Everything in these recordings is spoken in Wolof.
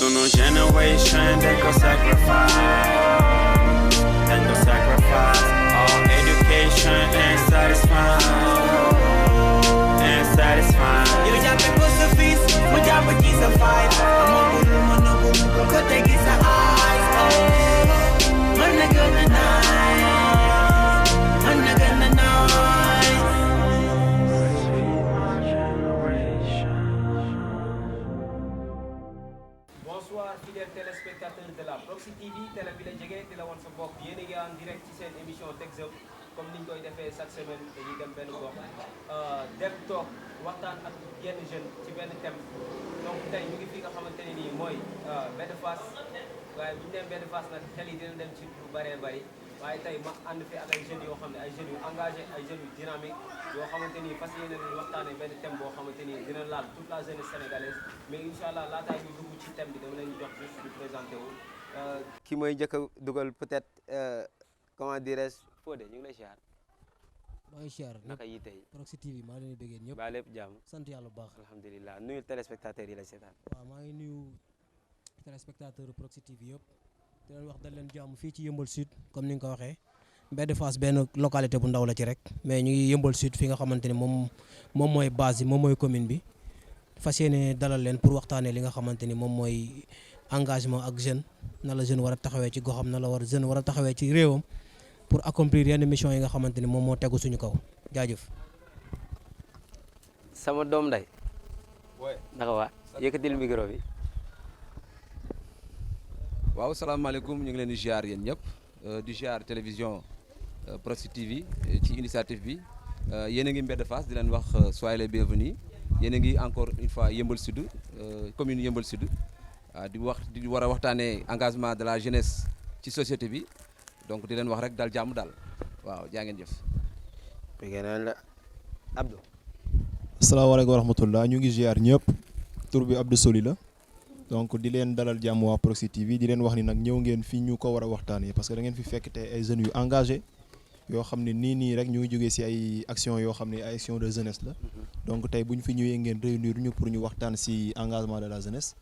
Sunu generation they go sacrifice all education and satisfying yow jàppe ko sa fils mu jàpp ci sa fight amagul lu mën a gum ko tegi sa eyes mën na gën a nice mën na gën a nice. Bonsoir fidèles téléspectateurs de la Proxi TV télé bi la jege di la woon sa bopp yéen a ngi en direct ci seen émission Tekzem comme ni ñu koy defee chaque semaine dañuy dem benn gox dem toog waxtaan ak yenn jeune ci benn thème donc tey ñu ngi fi nga xamante ne nii mooy benn Fass waaye bu ñu nee benn Fass nag xel yi dina dem ci lu bëree bëri waaye tey ma ànd fi ak ay jeunes yoo xam ne ay jeunes yu engagé ay jeunes yu dynamique yoo xamante ni fas yéene nañu waxtaanee benn thème boo xamante ni dina laal toute la jeunesse sénégalaise mais incha allah laataa ñu dugg ci thème bi dama leen jox juste ñu présenté wu. ki mooy njëkk a dugal peut-être comment dirais-je Fodé ñu ngi lay ziar. maa ngi ziar naka yi tey Proxi TV maa ngi leen di bëggee ñëpp. ba lépp jàmm sant yàlla bu baax. alhamdulilah nuyu téléspectateurs yi la seetaan. waaw maa ngi nuyu téléspectateur Proxi TV yëpp di leen wax dal leen jàmm fii ci Yeumbeul Sud comme ni nga ko waxee Mbedd Fass benn localité bu ndaw la ci rek mais ñu ngi Yeumbeul Sud fi nga xamante ni moom mooy base bi moom mooy commune bi fas yéene dalal leen pour waxtaanee li nga xamante ni moom mooy engagement ak jeune na la jeune war a taxawee ci goxam na la jeune war a taxawee ci réewam pour accomplir yenn mission yi nga xamante ni moom moo tegu suñu kaw jaajëf. sama doom nday naka waa yëkkatil micro bi. waaw salaamaaleykum ñu ngi leen di ziar yéen ñëpp di ziar télévision Proxi TV ci initiative bi yéen a ngi Mbedd Fass di leen wax soyez les bienvenus yéen a ngi encore une fois Yeumbeul Sud commune Yeumbeul Sud di war a waxtaanee engagement de la jeunesse ci société bi donc di leen wax rek dal jàmm daal waaw jaa ngeen jëf. la Abdou. asalaamaaleykum wa rahmatullah ñu ngi ziar ñëpp tur bi Abdou Soli la. donc di leen dalal jàmm waa Proxi TV di leen wax ni nag ñëw ngeen fi ñu ko war a waxtaanee parce que da ngeen fi fekk te ay jeunes yu engagé yoo xam ne nii rek ñu ngi jógee si ay action yoo xam ne ay action de jeunesse la donc tey bu ñu fi ñëwee ngeen réunir ñu pour ñu waxtaan si engagement de la jeunesse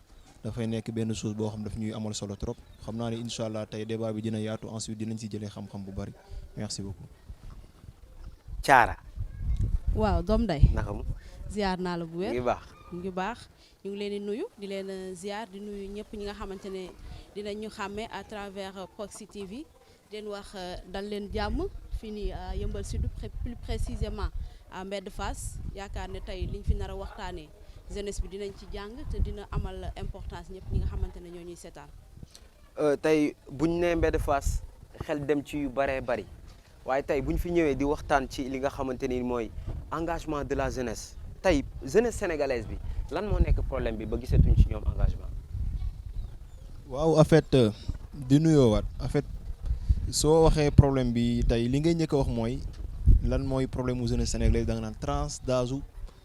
dafay nekk benn chose boo xam daf ñuy amal solo trop xam naa ne incha allah tey débat bi dina yaatu ensuite dinañ si jëlee xam-xam bu bari merci beaucoup. Thiara. waaw doom day naka mu. ziar naa la bu wér ngi baax. ngi baax. ñu ngi leen di nuyu di leen ziar di nuyu ñëpp ñi nga xamante ne dinañ ñu xàmmee à travers Proxi TV di leen wax dal leen jàmm fii nii Yeumbeul Sud plus précisément à Mbedd Fass yaakaar ne tey liñ fi nar a waxtaanee jeunesse bi dinañ ci jàng te dina amal importance ñëpp ñi nga xamante ne ñoo ñuy seetaan. tey buñ nee Mbedd Fass xel dem ci yu bëree bëri waaye tey buñ fi ñëwee di waxtaan ci li nga xamante ni mooy engagement de la jeunesse tey jeunesse sénégalaise bi. lan moo nekk problème bi ba gisatuñ ci ñoom engagement. waaw en fait di nuyoowaat en fait soo waxee problème bi tey li ngay njëkk a wax mooy lan mooy problème mu jeunesse sénégalaise da nga naan tranche d'âge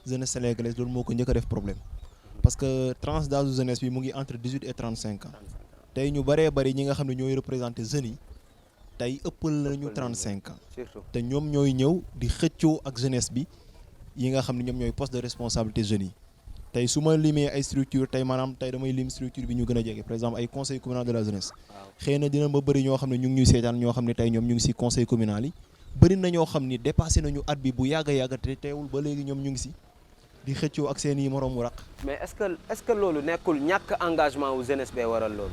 jeunesse sénégalaise loolu moo ko njëkk a def problème. parce que tranche d'âge jeunesse bi mu ngi entre 18 et 35 ans tey ñu bëree bëri ñi nga xam ne ñooy représenté jeunes yi tey ëppal nañu 35 ans. surtout te ñoom ñooy ñëw di xëccoo ak jeunesse bi yi nga xam ne ñoom ñooy poste de responsabilité jeunes yi. tey su ma limee ay structure tey maanaam tey damay lim structure bi ñu gën a jege par exemple ay conseil communal de la jeunesse xëy na dina ma bëri ñoo xam ne ñu ngi ñuy seetaan ñoo xam ne tey ñoom ñu ngi si conseil communal yi bëri na ñoo xam ni dépassé nañu at bi bu yàgg a yàgg te teewul ba léegi ñoom ñu ngi si di xëccoo ak seen i moroomu raq. mais est-ce que loolu nekkul ñàkk engagement wu jeunesse bee waral loolu.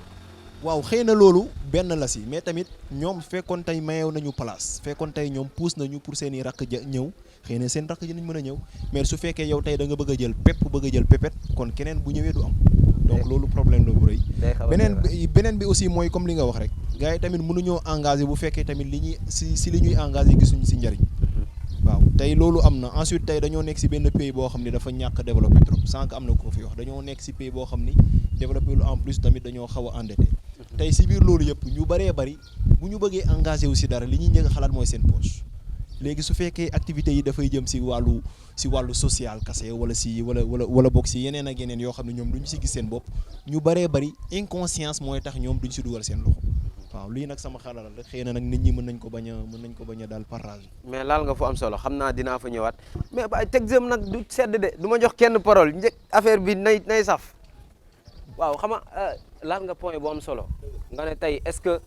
waaw xëy na loolu benn la si mais tamit ñoom fekkoon tey mayew nañu place fekkoon tey ñoom pousse nañu pour seen i raq ñëw xëy na seen rakk ji nañ mën a ñëw mais su fekkee yow tey da nga bëgg a jël pepp bëgg a jël pépét kon keneen bu ñëwee du am donc loolu problème la bu rëy beneen bi aussi mooy comme li nga wax rek gars yi tamit mënuñoo engagé bu fekkee tamit li ñuy si li ñuy engagé gisuñu si njariñ waaw tey loolu am na ensuite tey dañoo nekk si benn pays boo xam ni dafa ñàkk développé trop sànq am na ko fi wax dañoo nekk si pays boo xam ni développé lu en plus tamit dañoo xaw a endetté tey si biir loolu yëpp ñu bëree bëri bu ñu bëggee engagé wu si dara li ñuy njëkk a xalaat mooy seen poche léegi su fekkee activités yi dafay jëm si wàllu social kase wala bokk si yeneen ak yeneen yoo xam ne ñoom duñu si gis seen bopp ñu bëree bëri inconscience mooy tax ñoom duñ si dugal seen loxo waaw lii nag sama xalaat la xëy na nag nit ñi mën nañ ko bañ a daal partage. mais laal nga fu am solo xam naa dinaa fa ñëwaat mais ba Tekzem nag du sedd de du ma jox kenn parole njëkk affaire bi nay saf. waaw xam nga laal nga point bu am solo nga ne tey est-ce que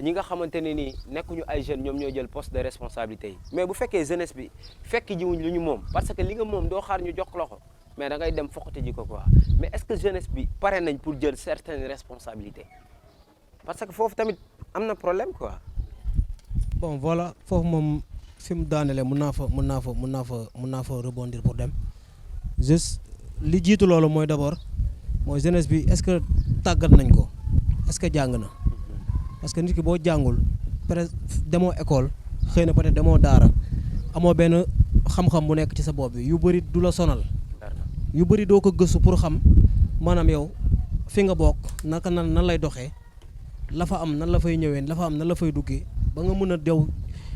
ñi nga xamante ne nii nekkuñu ay jeunes ñoom ñoo jël poste de responsabilité yi mais bu fekkee jeunesse bi fekk jiwuñ lu ñu moom parce que li nga moom doo xaar ñu jox loxo mais da ngay dem fokkati ji ko quoi mais est-ce que jeunesse bi pare nañ pour jël certaines responsabilités parce que foofu tamit am na problème quoi. bon voilà foofu moom fi mu daanelee mun naa fa rebondir pour dem juste li jiitu loolu mooy d'abord mooy jeunesse bi est-ce que tàggat nañ ko est-ce que jàng na parce que nit ki boo jàngul peut-être demoo école xëy na peut-être demoo daara amoo benn xam-xam bu nekk ci sa bopp bi yu bëri du la sonal yu bëri doo ko gëstu pour xam maanaam yow fi nga bokk naka nan lay doxee la fa am nan la fay ñëwee la fa am nan la fay duggee ba nga mën a dew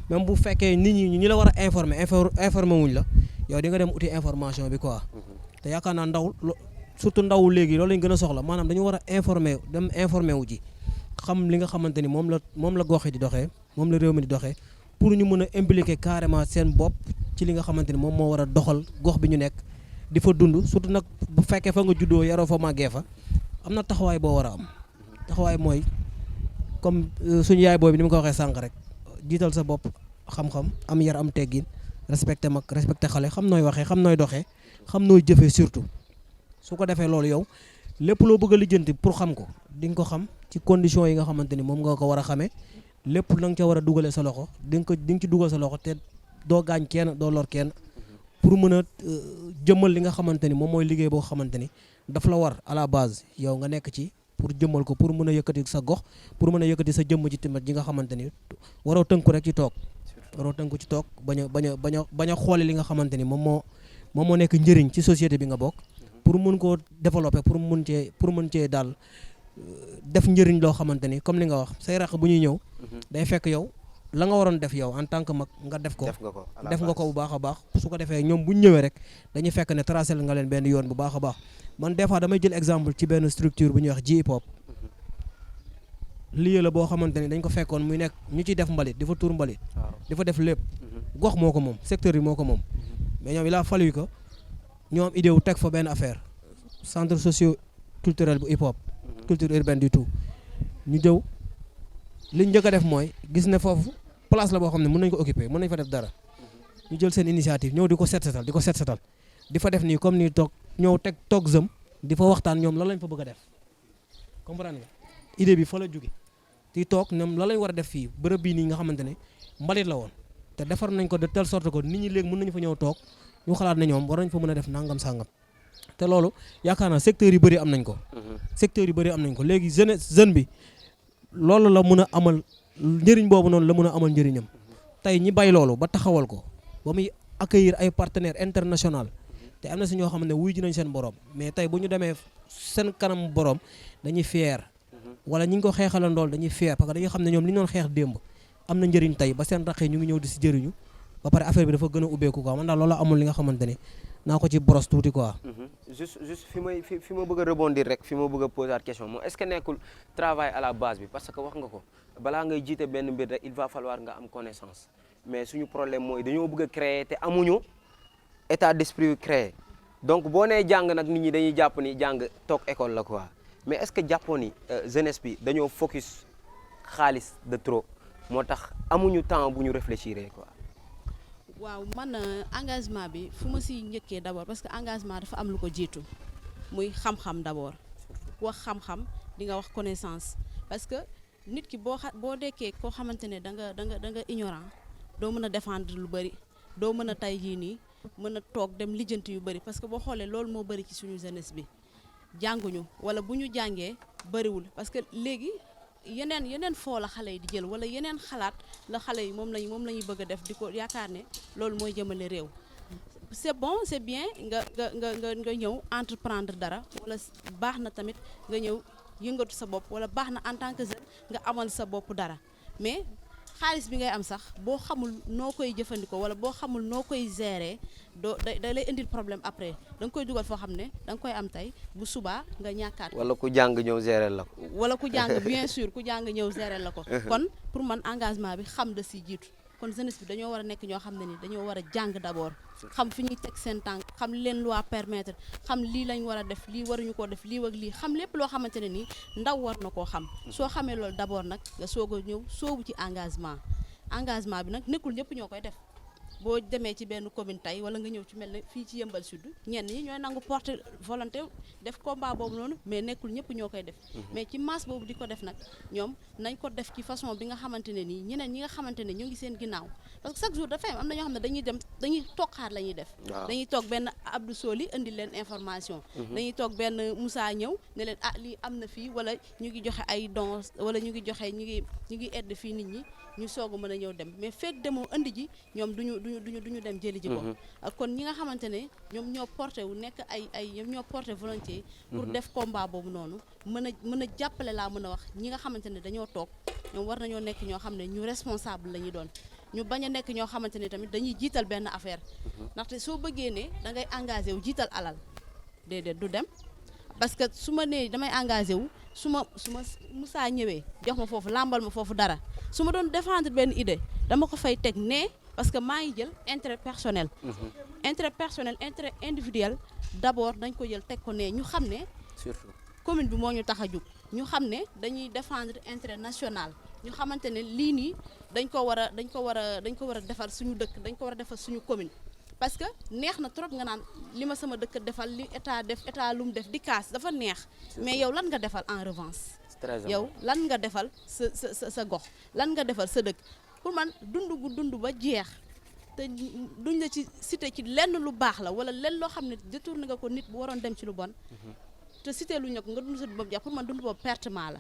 même bu fekkee nit ñi la war a informer wuñ la yow di nga dem uti information bi quoi te yaakaar naa ndaw surtout ndaw léegi loolu lañ gën a soxla maanaam dañu war a informer wu ji xam li nga xamante ni moom la gox yi di doxee moom la réew mi di doxee pour ñu mën a impliquer carrément seen bopp ci li nga xamante ni moom moo war a doxal gox bi ñu nekk di fa dund surtout nag bu fekkee fa nga juddoo yaroo fa màggee fa am na taxawaay boo war a am taxawaay mooy comme suñu yaay boobu ni ma ko waxee sànq rek jiital sa bopp xam-xam am yar am teggin respecté mag respecté xale xam nooy waxee xam nooy doxee xam nooy jëfee surtout su ko defee loolu yow lépp loo bëgg a lijjanti pour xam ko di nga ko xam ci condition yi nga xamante ni moom nga ko war a xamee lépp na nga ca war a dugalee sa loxo di nga ci dugal sa loxo te doo gaañ kenn doo lor kenn pour mën a jëmmal li nga xamante ni moom mooy liggéey boo xamante ni daf la war à la base yow nga nekk ci pour jëmmal ko pour mën a yëkkati sa gox pour mën a yëkkati sa jëmm ji tamit ji nga xamante ni waroo tënku rek ci toog waroo tënku ci toog bañ a xoole li nga xamante ni moom moo nekk njëriñ ci société bi nga bokk pour mun koo développer pour mun cee daal def njëriñ loo xamante ni comme li nga wax say raq bu ñuy ñëw day fekk yow la nga waroon def yow en tant que mag nga def nga ko bu baax a baax su ko defee ñoom bu ñu ñëwee rek dañuy fekk ne tracé nga leen benn yoon bu baax a baax man des fois damay jël exemple ci benn structure bu ñuy wax J-hip hop lieu la boo xamante ni dañ ko fekkoon muy nekk ñu ciy def mbalit di fa tuur mbalit di fa def lépp gox moo ko moom secteur yi moo ko moom mais ñoom il a fallu que ñoo am idée wu teg fa benn affaire centre socio culturel bu hip hop culture urbaine du tout ñu jëw li ñu njëkk a def mooy gis ne foofu place la boo xam ne mën nañ ko occuper mën nañ fa def dara ñu jël seen initiative ñëw di ko set setal di fa def nii comme nii toog ñëw toog zëm di fa waxtaan ñoom lan lañ fa bëgg a def comprendre nga idée bi fa la jóge di toog ñoom lan lañ war a def fii bërëb bii nii nga xamante ne mbalit la woon te defar nañ ko de telle sorte que nit ñi léegi mën nañu fa ñëw toog ñu xalaat ne ñoom war nañ fa mën a def nangam sangam te loolu yaakaar naa secteur yu bëri am nañ ko léegi jeune bi loolu la mën a amal njëriñ boobu noonu la mën a amal njëriñam tey ñi bay loolu ba taxawal ko ba muy accueillir ay partenaires international te am na si ñoo xam ne wuy ji nañ seen borom mais tey bu ñu demee seen kanam borom dañuy fier wala ñi ngi ko xeexalandool dañuy fier parce que dañuy xam ne ñoom li ñu doon xeex démb am na njëriñ tey ba seen raqee ñu ngi ñëw di si jëriñu ba pare affaire bi dafa gën a ubbeeku quoi man daal loolu amul li nga xamante ne naa ko ci brosse tuuti quoi. juste fi ma bëgg a rebondir rek fi ma bëgg a poser question moom est-ce que nekkul travail à la base bi parce que wax nga ko balaa ngay jiite benn mbir rek il va falloir nga am connaissance mais suñu problème mooy dañoo bëgg a créer te amuñu état d'esprit créé donc boo nee jàng nag nit ñi dañuy jàpp ni jàng toog école la quoi mais est-ce que jàppoo ni jeunesse bi dañoo focus xaalis de trop moo tax amuñu temps bu ñu réfléchir quoi. waaw man engagement bi fu ma si njëkkee d'abord parce que engagement dafa am lu ko jiitu muy xam-xam d'abord wax xam-xam di nga wax connaissance parce que nit ki boo dekkee koo xamante ne da nga ignorant doo mën a défendre lu bari doo mën a tay jii nii mën a toog dem lijjanti yu bari parce que boo xoolee loolu moo bari ci suñu jeunesse bi jànguñu wala bu ñu jàngee bariwul parce que léegi yeneen foo la xale yi di jël wala yeneen xalaat la xale yi moom lañuy bëgg a def di ko yaakaar ne loolu mooy jëmale réew c'est bon c'est bien nga ñëw entreprendre dara wala baax na tamit nga ñëw yëngatu sa bopp wala baax na en tant que jeune nga amal sa bopp dara mais xaalis bi ngay am sax boo xamul noo koy jëfandikoo wala boo xamul noo koy gérer da lay indil problème après da nga koy dugal foo xam ne da nga koy am tey bu subaa nga ñàkkaat wala ku jàng ñëw gérer la ko. wala ku jàng bien sûr ku jàng ñëw gérer la ko. kon pour man engagement bi xam da si jiitu kon jeunesse bi dañoo war a nekk ñoo xam ne ni dañoo war a jàng d'abord xam fi ñuy teg seen tànk xam li leen loi permettre xam lii lañ war a def lii waruñu koo def lii ak lii xam lépp loo xamante ne nii ndaw war na koo xam soo xamee loolu d'abord nag nga soog a ñëw soobu ci engagement bi nag nekkul ñëpp ñoo koy def boo demee ci benn commune tey wala nga ñëw ci mel ne fii ci Yeumbeul Sud ñenn ñi ñooy nangu porter volonté def combat boobu noonu mais nekkul ñëpp ñoo koy def mais ci masse boobu di ko def nag ñoom nañ ko def ci façon bi nga xamante ne nii ñeneen ñi nga xamante ne ñu ngi seen ginnaaw parce que chaque jour dafay am na ñoo xam ne dañuy toog xaar la ñuy def dañuy toog benn Abdou Soli indi leen information dañuy toog benn Moussa ñëw ne leen lii am na fii wala ñu ngi joxe ay dons wala ñu ngi joxe ñu ngi aide fii nit ñi ñu soog a mën a ñëw dem mais fekk demoo indi ji ñoom duñu dem jëli ji ko kon ñi nga xamante ne ñoom ñoo porté wu nekk ñoom ñoo porté volonté pour def combat boobu noonu mën a jàppale laa mën a wax ñi nga xamante ne dañoo toog ñoom war nañoo nekk ñoo xam ne ñu responsable la ñuy doon ñu bañ a nekk ñoo xamante ne tamit dañuy jiital benn affaire ndaxte soo bëggee ne da ngay engagé wu jiital alal déedéet du dem parce que su ma nee damay engagé wu su ma Moussa ñëwee jox ma foofu làmbal ma foofu dara su ma doon défendre benn idée dama ko fay teg ne parce que maa ngi jël intérêt personnel intérêt individuel d'abord dañ ko jël teg ko ne ñu xam ne surtout commune bi moo ñu tax a jug ñu xam ne dañuy défendre intérêt national ñu xamante ne lii nii dañ ko war a defar suñu dëkk dañ ko war a defar suñu commune parce que neex na trop nga naan li ma sama dëkk defal li état lu mu def di kaas dafa neex mais yow lan nga defal en revanche yow lan nga defal sa gox lan nga defal sa dëkk pour man dund ba jeex te duñ la ci cité ci lenn lu baax la wala lenn loo xam ne détourné nga ko nit bu waroon dem ci lu bon te cité luñ ne ko nga dund sa dund boobu jeex pour man dund boobu pertement la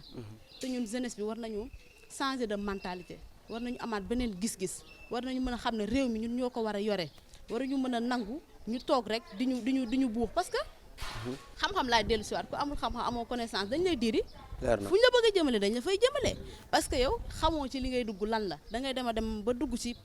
te ñun jeunesse bi war nañu changer de mentalité war nañu amaat beneen gis-gis war nañu mën a xam ne réew mi ñun ñoo ko war a yore waruñu mën a nangu ñu toog rek di ñu buux parce que xam-xam laay dellu si waat ku amul xam-xam amoo connaissance dañ lay diri fu ñu la bëgg a jëmale dañ la fay jëmale parce que yow xamoo ci li ngay dugg lan la da ngay dem ba dugg ci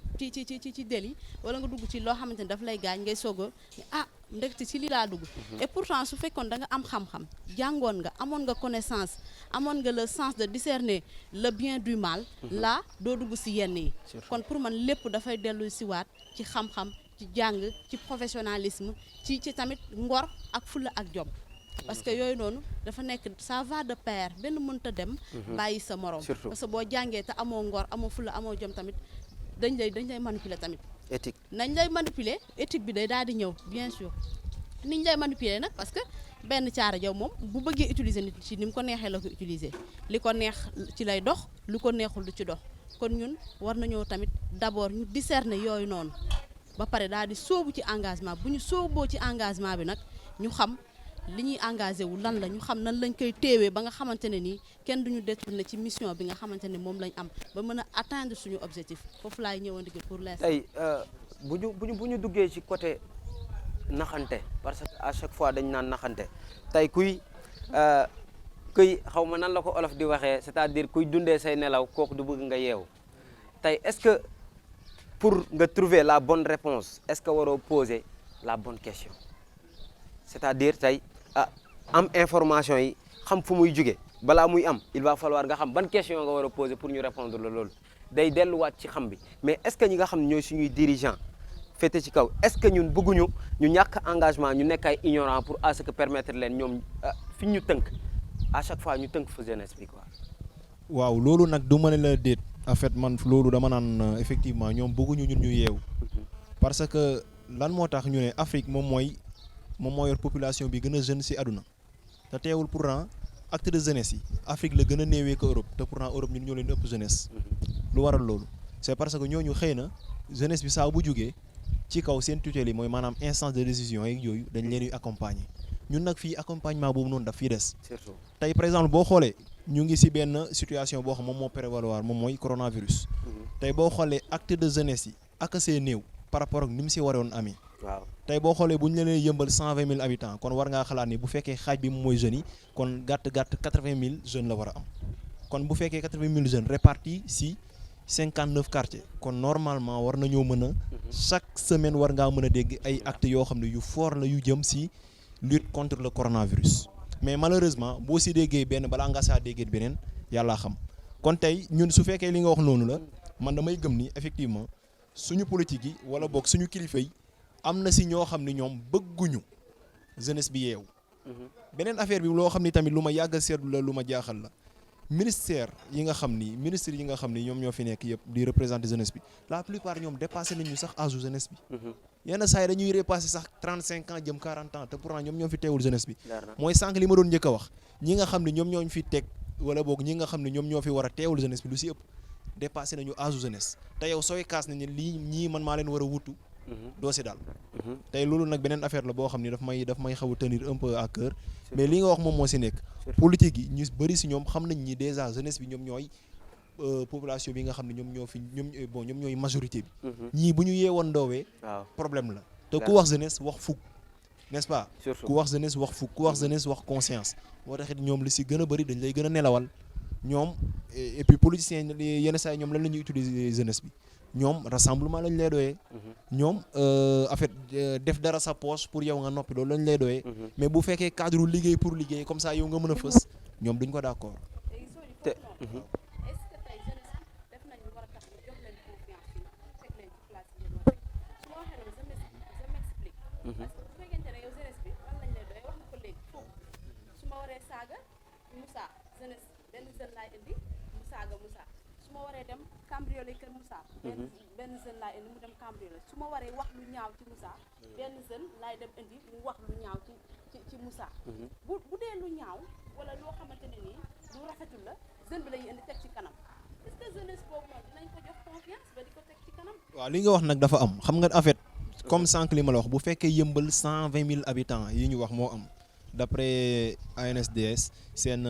délit wala nga dugg ci loo xamante ni daf lay gaañ ngay soog a ndekete ci lii laa dugg et pourtant su fekkoon da nga am xam-xam jàngoon nga amoon nga connaissance amoon nga le sens de discerner le bien du mal là doo dugg si yenn yi kon pour man lépp dafay dellu si waat ci xam-xam ci jàng ci professionnalisme ci tamit ngor ak fulla ak jom parce que yooyu noonu dafa nekk ça va de pair benn mënta dem bàyyi sa morom parce que boo jàngee te amoo ngor amoo fulla amoo jom tamit dañ lay manipuler tamit éthique nañ lay manipuler éthique bi day daal di ñëw bien sûr niñ lay manipuler nag parce que benn caara jaw moom bu bëggee utiliser nit ci ni mu ko neexee la ko utiliser li ko neex ci lay dox lu ko neexul du ci dox kon ñun war nañoo tamit d'abord ñu discerner yooyu noonu ba pare daal di sóobu ci engagement bu ñu sóoboo ci engagement bi nag ñu xam li ñuy engagé wu lan la ñu xam nan lañ koy téewee ba nga xamante ne nii kenn duñu détourné ci mission bi nga xamante ne moom lañ am ba mën a atteindre suñu objectif foofu laay ñëwandi pour l'instant. tey bu ñu duggee ci côté naxante parce que à chaque fois dañ naan naxante tey kuy xaw ma nan la ko olof di waxee c'est-à-dire kuy dundee say nelaw kooku du bëgg nga yeewu tey est-ce que pour nga trouver la bonne réponse est-ce que waroo poser la bonne question c'est-à-dire tey am information yi xam fu muy jóge balaa muy am il va falloir nga xam ban question nga war a poser pour ñu répondre la loolu day delluwaat ci xam bi mais est-ce que ñi nga xam ne ñooy suñuy dirigeant féete ci kaw est-ce que ñun bëgguñu ñu ñàkk engagement ñu nekk ay ignorant pour à ce que permettre leen ñoom fi ñu tënk à chaque fois ñu tënk fa jeunesse bi quoi. waaw loolu nag du ma ne la déet en fait man loolu dama naan effectivement ñoom bëgguñu ñun ñu yeewu parce que lan moo tax ñu ne Afrique moom moo yor population bi gën a jeune ci àdduna te teewul pourtant acte de jeunesse yi Afrique la gën a néewee ko Europe te pourtant Europe ñun ñoo leen ëpp jeunesse lu waral loolu c'est parce que ñooñu xëy na jeunesse bi saa bu jugee ci kaw seen tutelle yi mooy maanaam instance de décision yi yooyu dañ leen di accompagner ñun nag fii accompagnement boobu noonu daf fii des tey par exemple boo xoolee ñu ngi ci benn situation boo xam moom moo prévaloir moom mooy coronavirus tey boo xoolee acte de jeunesse yi ak see néew par rapport ak ni mu ci waroon amee waaw tey boo xoolee bu ñu leen yëmbal 120 000 habitants kon war ngaa xalaat ni bu fekkee xaaj bi moom mooy jeunes yi kon gàtt 80 000 jeunes la war a am kon bu fekkee 80 000 jeunes répartis ci 59 quartiers kon normalement war nañoo mën a chaque semaine war ngaa mën a dégg ay actes yoo xam ne yu fort la yu jëm ci lutte contre le coronavirus mais malheureusement boo ci déggee benn balaa nga saa déggee beneen yàllaa xam kon tey ñun su fekkee li nga wax noonu la man damay gëm ni effectivement suñu politique yi wala boog suñu kilifa yi am na si ñoo xam ne ñoom bëgguñu jeunesse bi yeewu. beneen affaire bi loo xam ni tamit lu ma yàgg a seetlu la lu ma jaaxal la ministre yi nga xam ni ñoom ñoo fi nekk yëpp di représenter jeunesse bi la plupart ñoom dépassé nañu sax âge jeunesse bi. yenn saa yi dañuy repassé sax 35 ans jëm 40 ans te pourtant ñoom ñoo fi teewul jeunesse bi. mooy sànq li ma doon njëkk a wax ñi nga xam ne ñoom ñoo fi teg wala boog ñi nga xam ne ñoom ñoo fi war a teewul jeunesse bi lu si ëpp dépassé nañu âge jeunesse te yow sooy kaas nañ ne lii ñii man maa leen war a wutu. doo si daal. tey loolu nag beneen affaire la boo xam ni daf may xaw a tenir un peu à cœur mais li nga wax moom moo si nekk. politique yi ñu bëri si ñoom xam nañ ni déjà jeunesse bi ñoom ñooy population bi nga xam ne ñoom ñooy majorité bi. ñii bu ñu yeewoon ndoowee. problème la te ku wax jeunesse wax fukk n'est-ce pas. ku wax jeunesse wax fukk ku wax jeunesse wax conscience. moo taxit ñoom li si gën a bëri dañ lay gën a nelawal ñoom et puis politiciens yenn saa yi ñoom lan la ñuy utiliser jeunesse bi. ñoom rassemblement lañ lay doyee. ñoom en fait def dara sa poche pour yow nga noppi loolu lañ lay doyee. mais bu fekkee cadre liggéey pour liggéey comme ça yow nga mën a fës ñoom duñ ko d'accord. cambriolé kër Moussa benn jeune laay indi mu dem cambriolé su ma waree wax lu ñaaw ci Moussa benn jeune laay dem indi mu wax lu ñaaw ci Moussa bu dee lu ñaaw wala loo xamante ne nii lu rafetul la jeune bi lañuy indi teg ci kanam est-ce que jeunesse boobu noonu dinañ ko jox confiance ba di ko teg ci kanam. waaw li nga wax nag dafa am xam nga en fait comme sànq li ma la wax bu fekkee yëmbal 120 000 habitants yi ñu wax moo am d'après ANSDS seen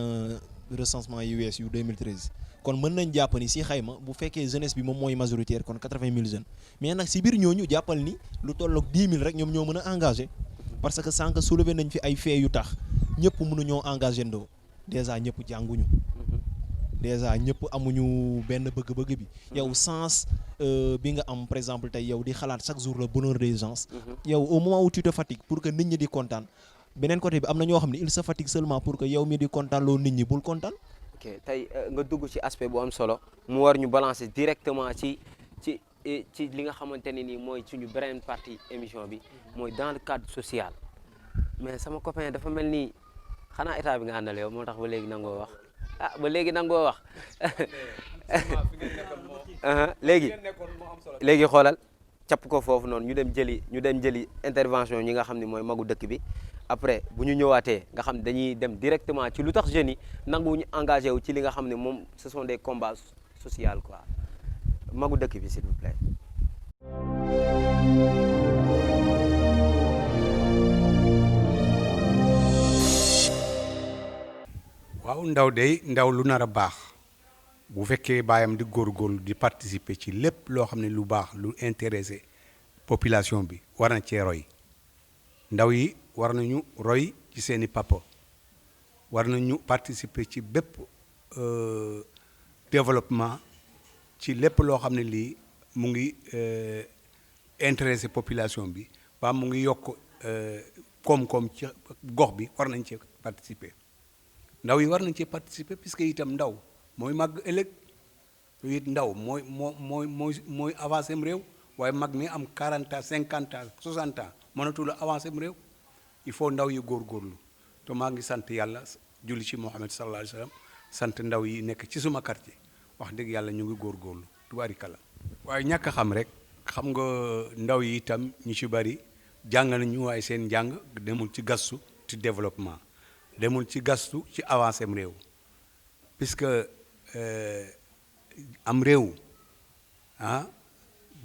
recensement yu wees yu 2013 kon mën nañ jàpp ni si xayma bu fekkee jeunesse bi moom mooy majoritaire kon 80 000 jeunes mais nag si biir ñooñu jàppal ni lu tolloog 10 000 rek ñoom ñoo mën a engagé parce que sànq soulevé nañ fi ay faits yu tax ñëpp mënuñoo engagé ndoo déjà ñëpp jànguñu déjà ñëpp amuñu benn bëgg-bëgg bi yow sens bi nga am par exemple tey yow di xalaat chaque jour le bonheur des gens yow au moment où tu te fatigues pour que nit ñi di kontaan beneen côté bi am na ñoo xam ne il se fatigue seulement pour que yow mi di kontaan loo nit ñi bul kontaan. ok tey nga dugg ci aspect bu am solo mu war ñu balancer directement ci li nga xamante ne nii mooy suñu beneen partie émission bi mooy dans le cadre social mais sama copain dafa mel ni xanaa état bi nga àndal yow moo tax ba léegi nangoo wax ba léegi nangoo wax léegi xoolal capp ko foofu noonu ñu dem jëli intervention ñi nga xam ne mooy magu dëkk bi après bu ñu ñëwaatee nga xam ne dañuy dem directement ci lu tax jeunes yi nangu ñu engagé wu ci li nga xam ne moom ce sont des combats sociaux quoi magu dëkk bi s'il vous plaît. waaw ndaw lu nar a baax bu fekkee baayam di góorgóorlu di participer ci lépp loo xam ne lu baax lu intéressé population bi war na cee roy ndaw yi war nañu roy ci seeni papa war nañu participer ci bépp développement ci lépp loo xam ne lii mu ngi intéressé population bi ba mu ngi yokk koom-koom ci gox bi war nañ cee participer ndaw yi war nañ cee participer puisque itam ndaw mooy màgg ëllëg it ndaw mooy avancé am réew waaye mag mi am 40 ans 50 ans 60 ans mënatul a avancé am réew il faut ndaw yi góorgóorlu te maa ngi sant yàlla julli ci Muhammad sallallahu alayhi wa sallam sant ndaw yi nekk ci suma quartier wax dëgg yàlla ñu ngi góorgóorlu tubaarikala waaye ñàkk a xam rek xam nga ndaw yi itam ñu ci bari jàng nañu waaye seen njàng demul ci gastu ci développement demul ci gastu ci avancé am réew puisque am réew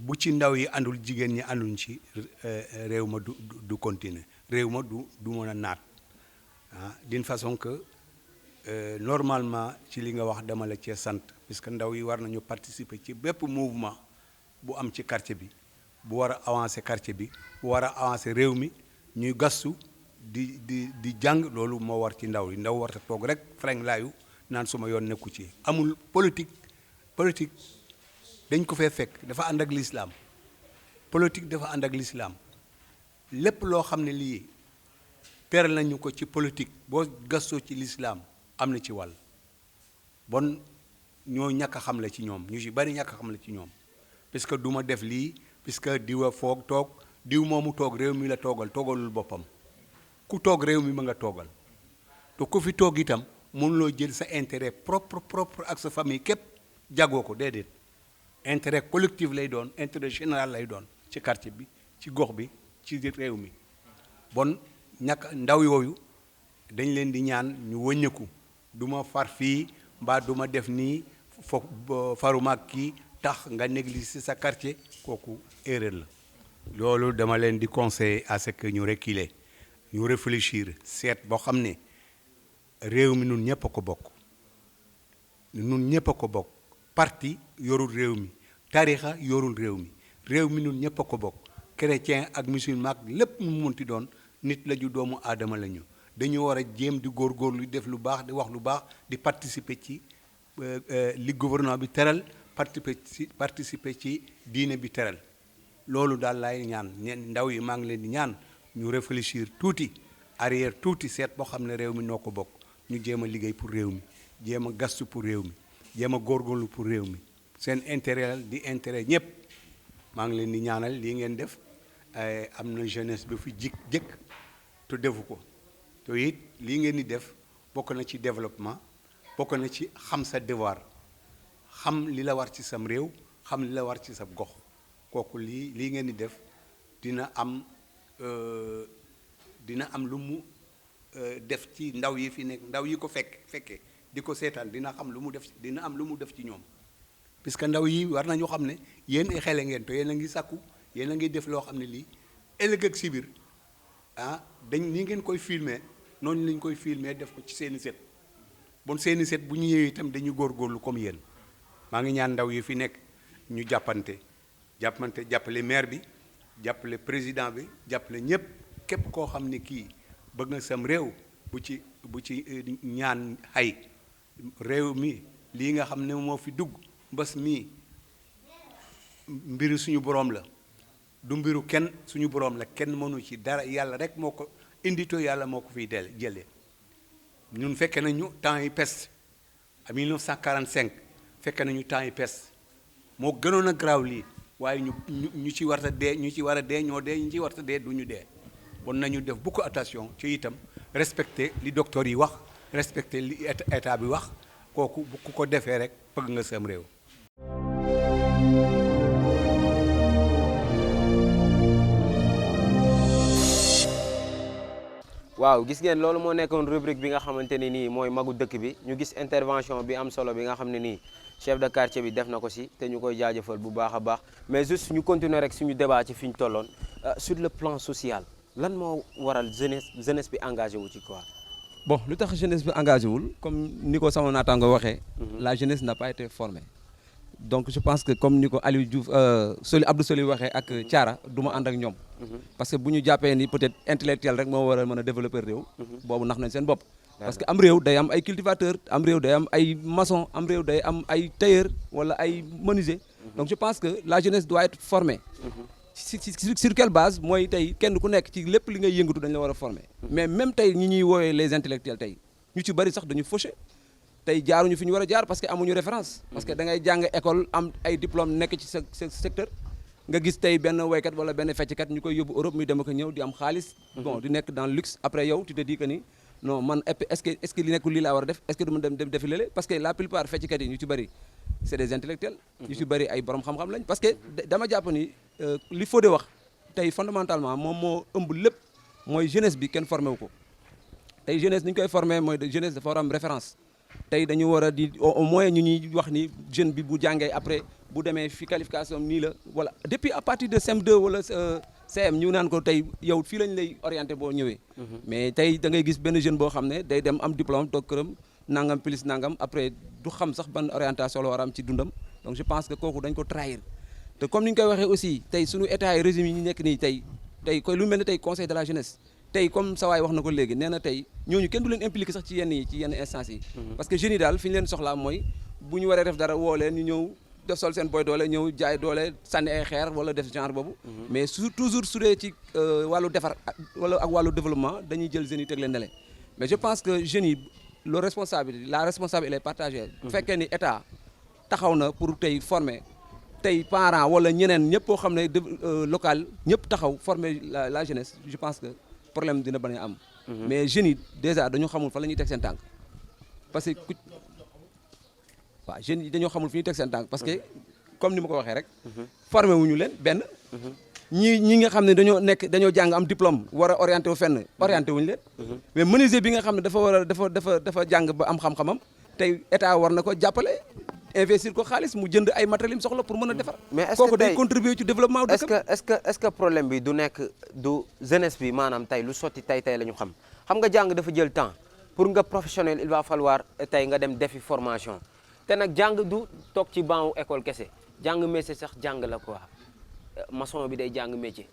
bu ci ndaw yi àndul jigéen ñi ànduñ ci réew ma du continuer réew ma du mën a naat d'une façon que normalement ci li nga wax dama la cee sant puisque ndaw yi war nañu participer ci bépp mouvement bu am ci quartier bi bu war a avancer quartier bi bu war a avancer réew mi ñuy gastu di jàng loolu moo war ci ndaw yi ndaw war a toog rek freng laayu naan suma yoon nekku ci amul politique dañ ko fee fekk dafa ànd ak l'islam politique dafa ànd ak l'islam lépp loo xam ne lii teral nañu ko ci politique boo gastoo ci l'islam am na ci wàll bon ñoo ñàkk a xam la ci ñoom ñu ci bari ñàkk a xam la ci ñoom puisque du ma def lii puisque diw a foog toog diw moomu toog réew mi la toogalul boppam ku toog réew mi ma nga toogal te ku fi toog itam mënuloo jël sa intérêt propre ak sa famille képp jagoo ko déedéet intérêt collectif lay doon intérêt général lay doon ci quartier bi ci gox bi ci réew mi bon ndaw yooyu dañ leen di ñaan ñu wëññeeku du ma far fii mbaa du ma def nii faruma ak kii tax nga négliger sa quartier kooku erreur la loolu dama leen di conseiller à ce que ñu reculer ñu réfléchir seet boo xam ne réew mi nun ñëpp a ko bokk nun ñëpp a ko bokk parti yorul réew mi tarixa yorul réew mi nun ñëpp a ko bokk chrétien ak musulman ak lépp mu munti doon nit la ju doomu aadama la ñu dañu war a jéem di góorgóorlu def lu baax di wax lu baax di participer ci li gouvernement bi teral participer ci diine bi teral loolu daal laay ñaan ndaw yi maa ngi leen di ñaan ñu réfléchir tuuti arrière tuuti seet boo xam ne réew mi noo ko bokk ñu jéem a liggéey pour réew mi jéem a gastu pour réew mi jéem a góorgóorlu pour réew mi seen intérêt di intérêt ñëpp maa ngi leen di ñaanal lii ngeen def am na jeunesse bi fi jëkk te defu ko te it lii ngeen di def bokk na ci développement bokk na ci xam sa devoir xam li la war ci sam réew xam li la war ci sa gox kooku lii ngeen di def dina am lu mu def ci ndaw yi fi nekk ndaw yi ko fekkee di ko seetaan dina am lu mu def ci ñoom puisque ndaw yi war nañu xam ne yéen ay xele ngeen te yéen a ngi sàkku yéen a ngi def loo xam ne lii ëllëg ak si biir ni ngeen koy filmer noonu lañ koy filmer def ko ci seeni set bon seeni set bu ñu ñëwee itam dañu góorgóorlu comme yéen maa ngi ñaan ndaw yi fi nekk ñu jàppale maire bi jàppale président bi jàppale ñëpp képp koo xam ne kii bëgg nga sam réew bu ci ñaan ay réew mi lii nga xam ne moo fi dugg mbas mii mbiru suñu boroom la du mbiru kenn suñu boroom la kenn mënu ci dara yàlla rek moo ko indi to yàlla moo ko fiy jëlee ñun fekke nañu temps yi peste à 1945 fekke nañu temps yi peste moo gënoon a garaaw lii waaye ñu ci war a dee ñu ci war a dee ñoo dee ñu ci war a dee du ñu dee bon nañu def beaucoup attention ci itam respecter li docteur yi wax respecter li état bi wax kooku bu ku ko defee rek bëgg nga sam réew. waaw gis ngeen loolu moo nekkoon rubrique bi nga xamante ne nii mooy magu dëkk bi ñu gis intervention bi am solo bi nga xam ne nii chef de quartier bi def na ko si te ñu koy jaajëfal bu baax a baax mais juste ñu continuer rek suñu débat ci fi ñu tolloon sur le plan social lan moo waral jeunesse bi engagé wu ci quoi. bon lu tax jeunesse bi engagé wul comme ni ko sama naataango waxee. la jeunesse n'a pas été formée. donc je pense que comme ni ko Aliou Diouf Abdou Soli waxee ak Thiara du ma ànd ak ñoom. parce que bu ñu jàppee ni peut-être intellectuel rek moo war a mën a développer réew. boobu nax nañ seen bopp. parce que am réew day am ay cultivateur am réew day am ay maçon am réew day am ay tailleur wala ay menuisier. donc je pense que la jeunesse doit être formée. sur quelle base mooy tey kenn ku nekk ci lépp li ngay yëngatu dañ la war a former. mais même tey ñi ñuy woowee les intellectuels tey ñu ci bari sax dañu fauché. tey jaaruñu fi ñu war a jaar parce que amuñu référence. parce que da ngay jàng école am ay diplôme nekk ci sa secteur. nga gis tey benn waykat wala benn fecckat ñu koy yóbbu Europe muy dem ko ñëw di am xaalis. bon di nekk dans le luxe après yow tu te dis que ni non man est-ce que li nekkul lii laa war a def est-ce que du ma dem defi lële parce que la plupart fecckat yi ñu ci bëri c'est des intellectuels. ñu ci bëri ay borom xam-xam lañ parce que dama jàpp ni li Fodé wax tey fondamentalement moom moo ëmb lépp mooy jeunesse bi kenn formé wu ko tey jeunesse ni ñu koy formé mooy jeunesse dafa war a am référence. tey dañu war a di au moins ñu ñuy wax ni jeune bi bu jàngee après bu demee fi qualification nii la wala depuis à partir de CM2 wala CM ñu naan ko tey yow fii lañ lay orienté boo ñëwee. mais tey da ngay gis benn jeune boo xam ne day dem am diplôme toog këram nangam plus nangam après du xam sax ban orientation la war a am ci dundam donc je pense que kooku dañ ko trahir te comme ni ñu koy waxee aussi tey suñu état yi régime yi ñu nekk nii tey koy lu mel ne tey conseil de la jeunesse. tey comme sa waay wax na ko léegi nee na tey ñooñu kenn du leen impliqué sax ci yenn instances yi. parce que jeunes yi daal fi ñu leen soxlaa mooy bu ñu waree def dara woo leen ñu ñëw def sol seen boy doole ñëw jaay doole sànni ay xeer wala def genre boobu. mais toujours su dee ci wàllu defar wala ak wàllu développement dañuy jël jeunes yi teg leen nele mais je pense que jeunes yi la responsabilité elle est partagée. bu fekkee ni état taxaw na pour tey former tey parents wala ñeneen ñëpp koo xam ne local ñëpp taxaw former la jeunesse je pense que problème dina bañ a am. mais jeunes yi déjà dañoo xamul fan la ñuy teg seen tànk parce que waaw jeunes yi dañoo xamul fi ñuy teg seen tànk parce que comme ni ma ko waxee rek. formé wuñu leen benn. ñi nga xam ne dañoo jàng am diplôme war a orienté wu fenn orienté wuñu leen. mais menuisier bi nga xam ne dafa jàng ba am xam-xamam tey état war na ko jàppale. investir ko xaalis mu jënd ay matériel yi soxla pour mën a defar. mais est-ce que kooku day contribuer ci développement dëkk bi. est-ce que problème bi du nekk du jeunesse bi maanaam tey lu sotti tey la ñu xam nga jàng dafa jël temps pour nga professionnel il va falloir tey nga dem defi formation te nag jàng du toog ci banc école kese jàng métier sax jàng la quoi maçon bi day jàng métier.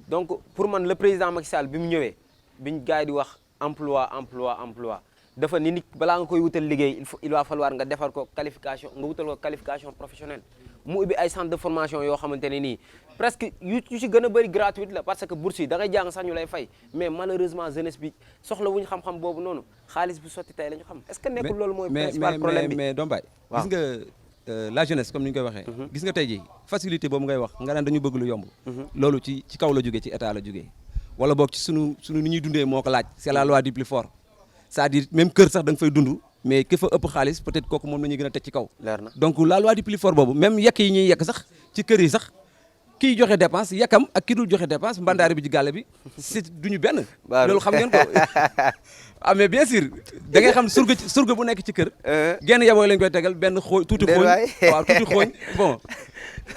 donc pour man le président Macky Sall bi mu ñëwee biñ gars yi di wax emploi dafa ni nit balaa nga koy wutal liggéey il va falloir nga defar ko qualification nga wutal ko qualification professionnelle mu ubbi ay centre de formation yoo xamante ne nii presque yu ci gën a bëri gratuite la parce que bourse yi da ngay jàng sax ñu lay fay mais malheureusement jeunesse bi soxla wuñu xam-xam boobu noonu xaalis bi sotti tey la ñu xam est-ce que nekkul loolu mooy principal problème bi mais Dombay gis nga la jeunesse comme ni ñu koy waxee gis nga tey ji facilité boobu ngay wax nga naan dañu bëgg lu yomb loolu ci kaw la jógee ci état la jógee wala boog ci sunu ni ñuy dundee moo ko laaj c'est la loi du plus fort c'est-à-dire même kër sax da nga fay dund mais ki fa ëpp xaalis peut-être kooku moom la ñuy gën a teg ci kaw. leer na donc la loi du plus fort boobu même yekk yi ñuy yekk sax ci kër yi sax kiy joxe dépense yekkam ak ki dul joxe dépense mbandaari bi ci gàlle bi c'est duñu benn. loolu xam ngeen ko ah mais bien sûr da ngay xam surga bu nekk ci kër. genn yabooy lañ koy tegal benn tuuti xooñ waaw tuuti xooñ bon.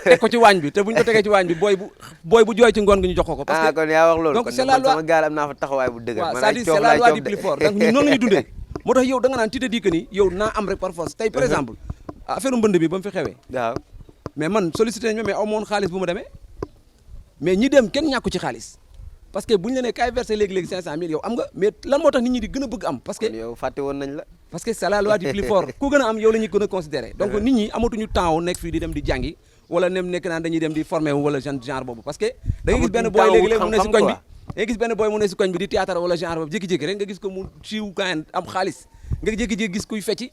teg ko ci waañ bi te buñ ko tegee ci waañ bi booy bu jooy ci ngoon nga ñu jox ko. parce que kon yaa wax loolu donc c'est la loi sama gaal am naa fa taxawaay bu dëgër. waaw c'est-à-dire c'est la loi du plus fort donc ñun noonu la ñuy dundee. moo tax yow da nga naan tu te dis que ni yow naa am rek par force tey par exemple affaire mbënd bi ba mu fi xewee. waaw mais man sollicité nañu mais aw ma woon xaalis bu ma demee mais ñi dem kenn ñàkku ci xaalis parce que buñu la nee kaay versé léegi 500000 yow am nga mais lan moo tax nit ñi di gën a bëgg am. parce que yow fàtte woon nañ la. parce que c'est la loi du plus fort ku gën a am yow la ñuy gën a considéré donc nit ñi amatuñu temps wu nekk fii di dem di jàngi wala nekk naan dañuy dem di formé wu wala genre boobu parce que da ngay gis benn booy léegi-léegi mu ne si koñ bi da ngay gis benn booy mu ne si koñ bi di théâtre wala genre boobu jékki-jékki rek nga gis ko mu siiw kayen am xaalis nga jékki-jékki gis kuy fecci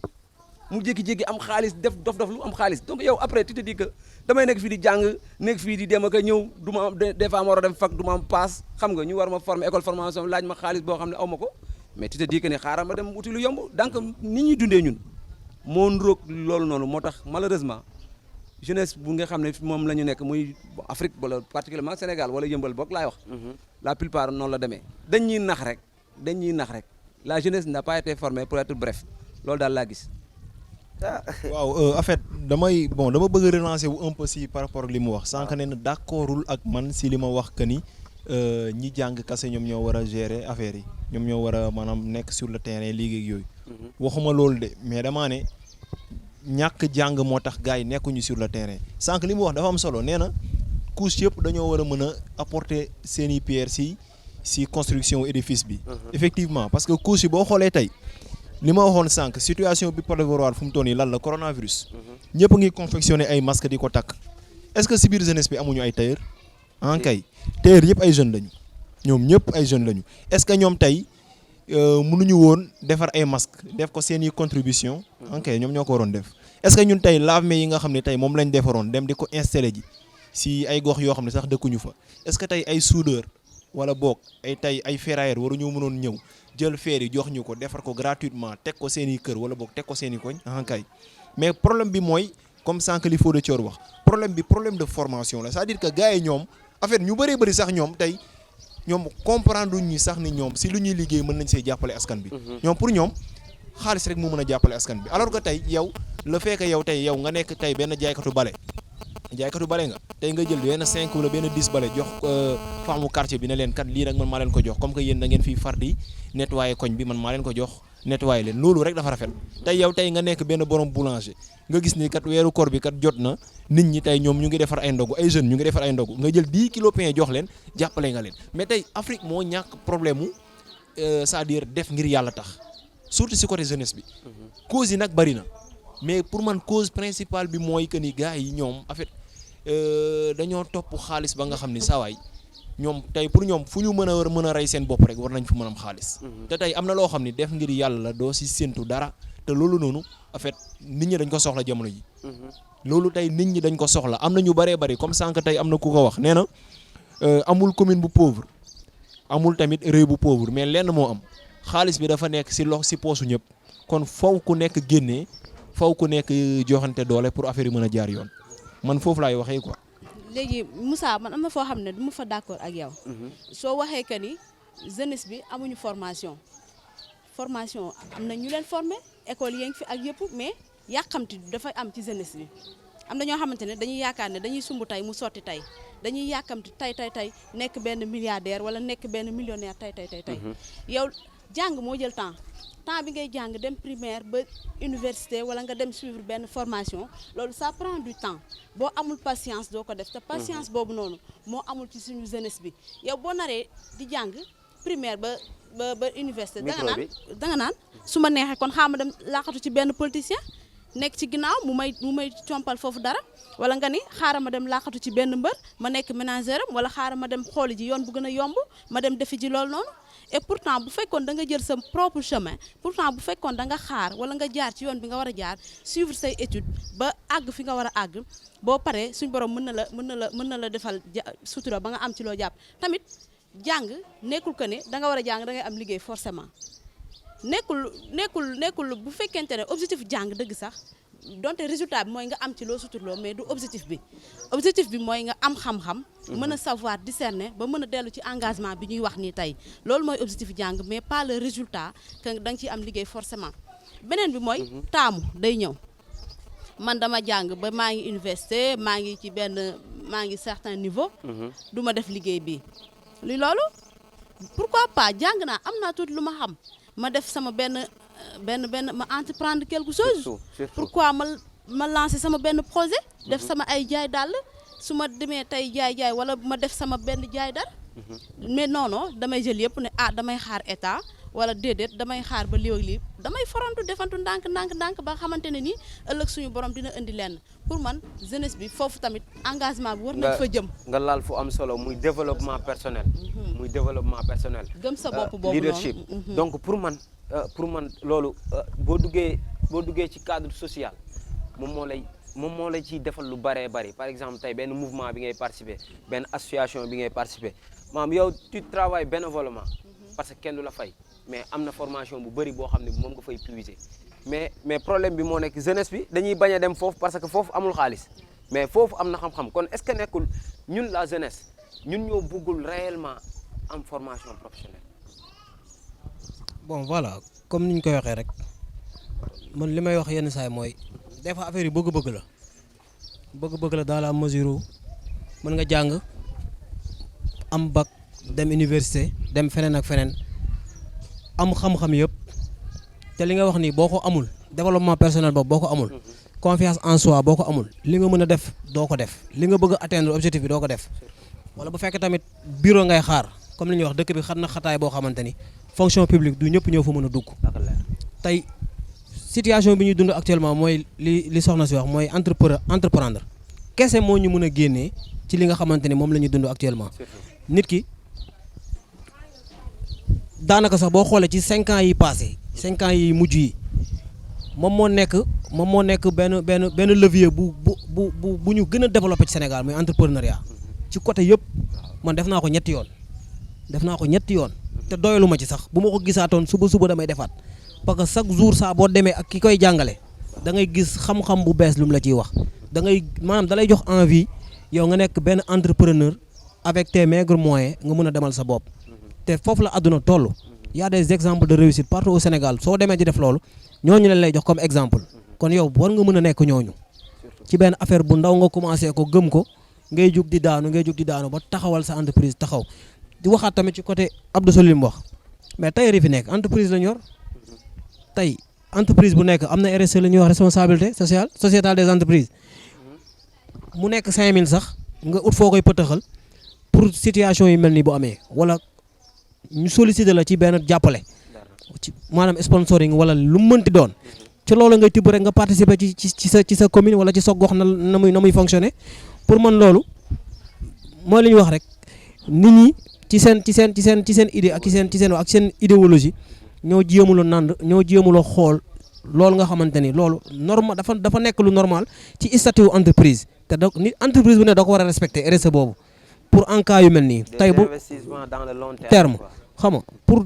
mu jékki-jékki am xaalis def dof lu am xaalis donc yow après tu te dis que damay nekk fii di jàng nekk fii di dem ak a ñëw du ma am des fois ma war a dem fac du ma am paas xam nga ñu war ma former école formation laaj ma xaalis boo xam ne aw ma ko mais tu te dis que ne xaaral ma dem wuti lu yomb donc ni ñuy dundee ñun moo nroog loolu noonu moo tax malheureusement jeunesse bu nga xam ne moom la ñu nekk muy Afrique wala particulièrement Sénégal wala yëmbal boog laay wax la plupart noonu la demee dañuy nax rek la jeunesse n'a pas été formée pour être bref loolu daal laa gis. waaw en fait dama bëgg a relancer wu un peu si par rapport ak li mu wax sànq ne na d'accordul ak man si li ma wax que ni ñi jàng kase ñoom ñoo war a gérer affaire yi ñoom ñoo war a maanaam nekk sur le terrain liggéey ak yooyu. waxuma loolu de mais dama ne ñàkk jàng moo tax gars yi nekkuñu sur le terrain sànq li mu wax dafa am solo nee na couche yëpp dañoo war a mën a apporter seeni pierre si construction édifice bi. effectivement parce que couche yi boo xoolee tey. li ma waxoon sànq situation bi prévoir fu mu toll nii lan la coronavirus. ñëpp ngi confectionné ay masques di ko takk. est-ce que si biir jeunesse bi amuñu ay tailleur kay tailleur yëpp ay jeunes lañu. ñoom ñëpp ay jeunes lañu est-ce que ñoom tey mënuñu woon defar ay masques def ko seeni contribution. kay ñoom ñoo ko waroon def. est-ce que ñun tey lave-mains yi nga xam ne tey moom lañ defaroon dem di ko installé ji si ay gox yoo xam ne sax dëkkuñu fa est-ce que tey ay soudeur wala boog ay ferrailleur waruñoo mënoon ñëw. jël feer yi jox ñu ko defar ko gratuitement teg ko seen i kër wala boog teg ko seen i koñ kay mais problème bi mooy comme sànq li Fodé Thior wax problème de formation la c'est-à-dire que gars yi ñoom en fait ñu bëree bëri sax ñoom tey ñoom comprendre ñu sax ni ñoom si lu ñuy liggéey mën nañ see jàppale askan bi. ñoom pour ñoom xaalis rek moo mën a jàppale askan bi alors que tey yow le fait que yow nga nekk tey benn jaaykatu bale nga tey nga jël benn 5 wala benn 10 bale jox faamu quartier bi ne leen kat lii rek man maa leen ko jox comme que yéen da ngeen fii far di nettoyer koñ bi man maa leen ko jox nettoyer leen loolu rek dafa rafet tey yow tey nga nekk benn borom boulanger nga gis ni kat weeru koor bi kat jot na nit ñi tey ñoom ñu ngi defar ay ndogu ay jeunes ñu ngi defar ay ndogu nga jël 10 kilos pain jox leen jàppale nga leen mais tey Afrique moo ñàkk problème mu c'est-à-dire def ngir yàlla tax surtout si côté jeunesse bi cause yi nag bari na mais pour man cause principale bi mooy que ni gars yi ñoom en fait dañoo topp xaalis ba nga xam ni saa waay ñoom tey pour ñoom fu ñu mën a rey seen bopp rek war nañ fu mën am xaalis. te tey am na loo xam ni def ngir yàlla doo si séntu dara te loolu noonu en fait nit ñi dañ ko soxla jamono ji. loolu tey nit ñi dañ ko soxla am na ñu bëree bëri comme sànq tey am na ku ko wax nee na amul commune bu pauvre amul tamit réew bu pauvre mais lenn moo am xaalis bi dafa nekk si poosu ñëpp kon faw ku nekk génnee faw ku nekk joxante doole pour affaire yi mën a jaar yoon man foofu laay waxee quoi. léegi Moussa man am na foo xam ne du ma fa d'accord ak yow. soo waxee que ni jeunesse bi amuñu formation am na ñu leen formé école yi ngi fi ak yëpp mais yàqamti dafay am ci jeunesse bi am na ñoo xamante ne dañuy yaakaar ne dañuy sumb tey mu sotti tey dañuy yàkkamti tey nekk benn milliardaire wala nekk benn millionnaire tey. yow jàng moo jël temps bi ngay jàng dem primaire ba université wala nga dem suivre benn formation loolu ça prend du temps boo amul patience doo ko def te patience boobu noonu moo amul ci suñu jeunesse bi yow boo naree di jàng primaire ba université da nga naan su ma neexee kon xaama dem laqatu ci benn politicien nekk ci ginnaaw mu may compal foofu dara wala nga ni xaaral ma dem laqatu ci benn mbër ma nekk ménagère am wala xaaral ma dem xooli ji yoon bu gën a yomb ma dem defi ji loolu noonu et pourtant bu fekkoon da nga jël sa propre chemin pourtant bu fekkoon da nga xaar wala nga jaar ci yoon bi nga war a jaar suivre say étude ba àgg fi nga war a àgg boo paree suñ borom mën na la defal sutura ba nga am ci loo jàpp tamit jàng nekkul que ne da nga war a jàng da ngay am liggéey forcément nekkul bu fekkente ne objectif jàng dëgg sax donte résultat bi mooy nga am ci loo suturloo mais du objectif bi mooy nga am xam-xam mën a savoir discerner ba mën a dellu ci engagement bi ñuy wax nii tey loolu mooy objectif jàng mais pas le résultat que da nga ciy am liggéey forcément beneen bi mooy taamu day ñëw man dama jàng ba maa ngi université maa ngi certain niveau du ma def liggéey bi li loolu pourquoi pas jàng naa am naa tuuti lu ma xam ma def sama benn ma entreprendre quelque chose surtout. Pourquoi ma lancer sama benn projet def sama ay jaay dàll su ma demee tey jaay wala ma def sama benn jaay dàll mais non damay jël yëpp ne damay xaar état wala déedéet damay xaar ba lii damay forantu defantu ndànk ba xamante ne nii ëllëg suñu borom dina indi lenn pour man jeunesse bi foofu tamit engagement bi war nañ fa jëm nga laal fu am solo muy développement personnel gëm sa bopp boobu leadership donc pour man loolu boo duggee ci cadre social moom moo lay ciy defal lu bëree bëri par exemple tey benn mouvement bi ngay participer benn association bi ngay participer maanaam yow tu travailles bénévolement parce que kenn du la fay mais am na formation bu bëri boo xam ne moom nga fay puiser mais problème bi moo nekk jeunesse bi dañuy bañ a dem foofu parce que foofu amul xaalis mais foofu am na xam-xam kon est-ce que nekkul ñun la jeunesse ñun ñoo bëggul réellement am formation professionnelle. bon voilà comme ni ñu koy waxee rek man li may wax yenn saay mooy des fois affaire yi bëgg-bëgg la dans la mesure mën nga jàng am bac dem université dem feneen ak feneen am xam-xam yëpp te li nga wax nii boo ko amul développement personnel boobu boo ko amul confiance en soi boo ko amul li nga mën a def doo ko def li nga bëgg a atteindre objectif bi doo ko def wala bu fekkee tamit bureau ngay xaar comme li ñuy wax dëkk bi xat na xataay boo xamante ni fonction publique du ñëpp ñoo fa mën a dugg tey situation bi ñuy dund actuellement mooy li soxna si wax mooy entreprendre kese moo ñu mën a génnee ci li nga xamante ni moom la ñuy dund actuellement nit ki daanaka sax boo xoolee ci 5 ans yi passé 5 ans yi mujj yi moom moo nekk benn levier bu ñu gën a développé ci Sénégal muy entrepreneuriat ci côté yëpp man def naa ko ñetti yoon te doyalu ma ci sax bu ma ko gisaatoon suba damay defaat parce que chaque jour saa boo demee ak ki koy jàngale da ngay gis xam-xam bu bees lu mu la ciy wax maanaam da lay jox envie yow nga nekk benn entrepreneur avec tes maigres moyens nga mën a demal sa bopp te foofu la àdduna toll y a des exemples de réussite partout au Sénégal soo demee di def loolu ñooñu leen lay jox comme exemple kon yow war nga mën a nekk ñooñu ci benn affaire bu ndaw nga commencé ko gëm ko ngay jug di daanu ba taxawal sa entreprise taxaw di waxaat tamit ci côté Abdou Solim wax mais tey yi fi nekk entreprise la ñu yor tey entreprise bu nekk am na RSE la ñuy wax responsabilité sociétale des entreprises mu nekk 5000 sax nga ut foo koy pëtëxal pour situation yi mel nii bu amee wala ñu solliciter la ci benn jàppale ci maanaam sponsoring wala lu mu mënti doon ci loolu ngay tibb rek nga participer ci sa commune wala ci sa gox na muy fonctionner pour man loolu mooy li ñu wax rek nit ñi ci seen idée ak ci seen idéologie ñoo jéemuloo xool loolu nga xamante ni loolu normal dafa nekk lu normal ci statut entreprise te da ni entreprise bu ne da ko war a respecter RSE boobu pour en cas yu mel nii. tey bu investissement dans le long terme xam nga pour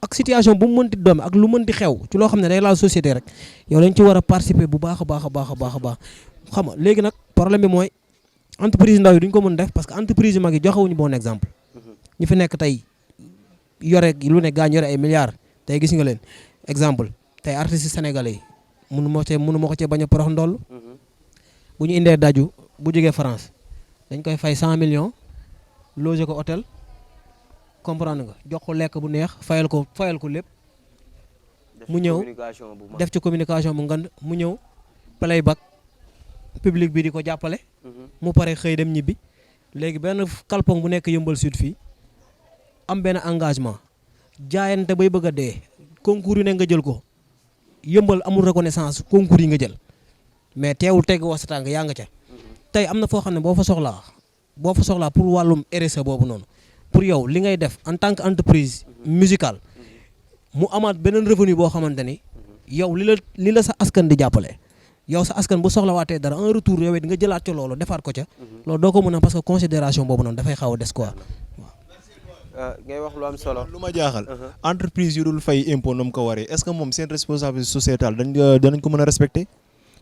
ak situation bu mu mënti doome ak lu mënti xew ci loo xam ne day laal société rek yow dañ ci war a participer bu baax a baax a baax a baax a baax xam nga léegi nag problème bi mooy entreprise ndaw yi duñ ko mën def parce que entreprise yu mag yi joxewuñu bon exemple ñu fi nekk tey yore lu ne gaañ yore ay milliards tey gis nga leen exemple tey artistes sénégalais yi mënu ma ko cee bañ a porox ndoll bu ñu indee daju bu jógee France dañ koy fay 100 millions loger ko hôtel comprendre nga jox ko lekk bu neex fayal ko lépp mu ñëw def ci communication bu ngand mu ñëw playback public bi di ko jàppale mu pare xëy dem ñibbi léegi benn kalpong bu nekk Yeumbeul Sud fii am benn engagement jaayante bay bëgg a dee concours yu ne nga jël ko Yeumbeul amul reconnaissance concours yi nga jël mais teewul tegg wax sa tànk yaa nga ca tey am na foo xam ne boo fa soxlaa pour wàllum RSE boobu noonu pour yow li ngay def en tant que entreprise musicale mu amaat beneen revenu boo xamante ni yow li la sa askan di jàppale yow sa askan bu soxlawaatee dara en retour yow it nga jëlaat ca loolu defaat ko ca loolu doo ko mën a parce que considération boobu noonu dafay xaw a des quoi waaw. ngay wax lu am solo. lu ma jaaxal entreprise yu dul fay impôt na mu ko waree est-ce que moom seen responsabilité sociétale danañ ko mën a respecter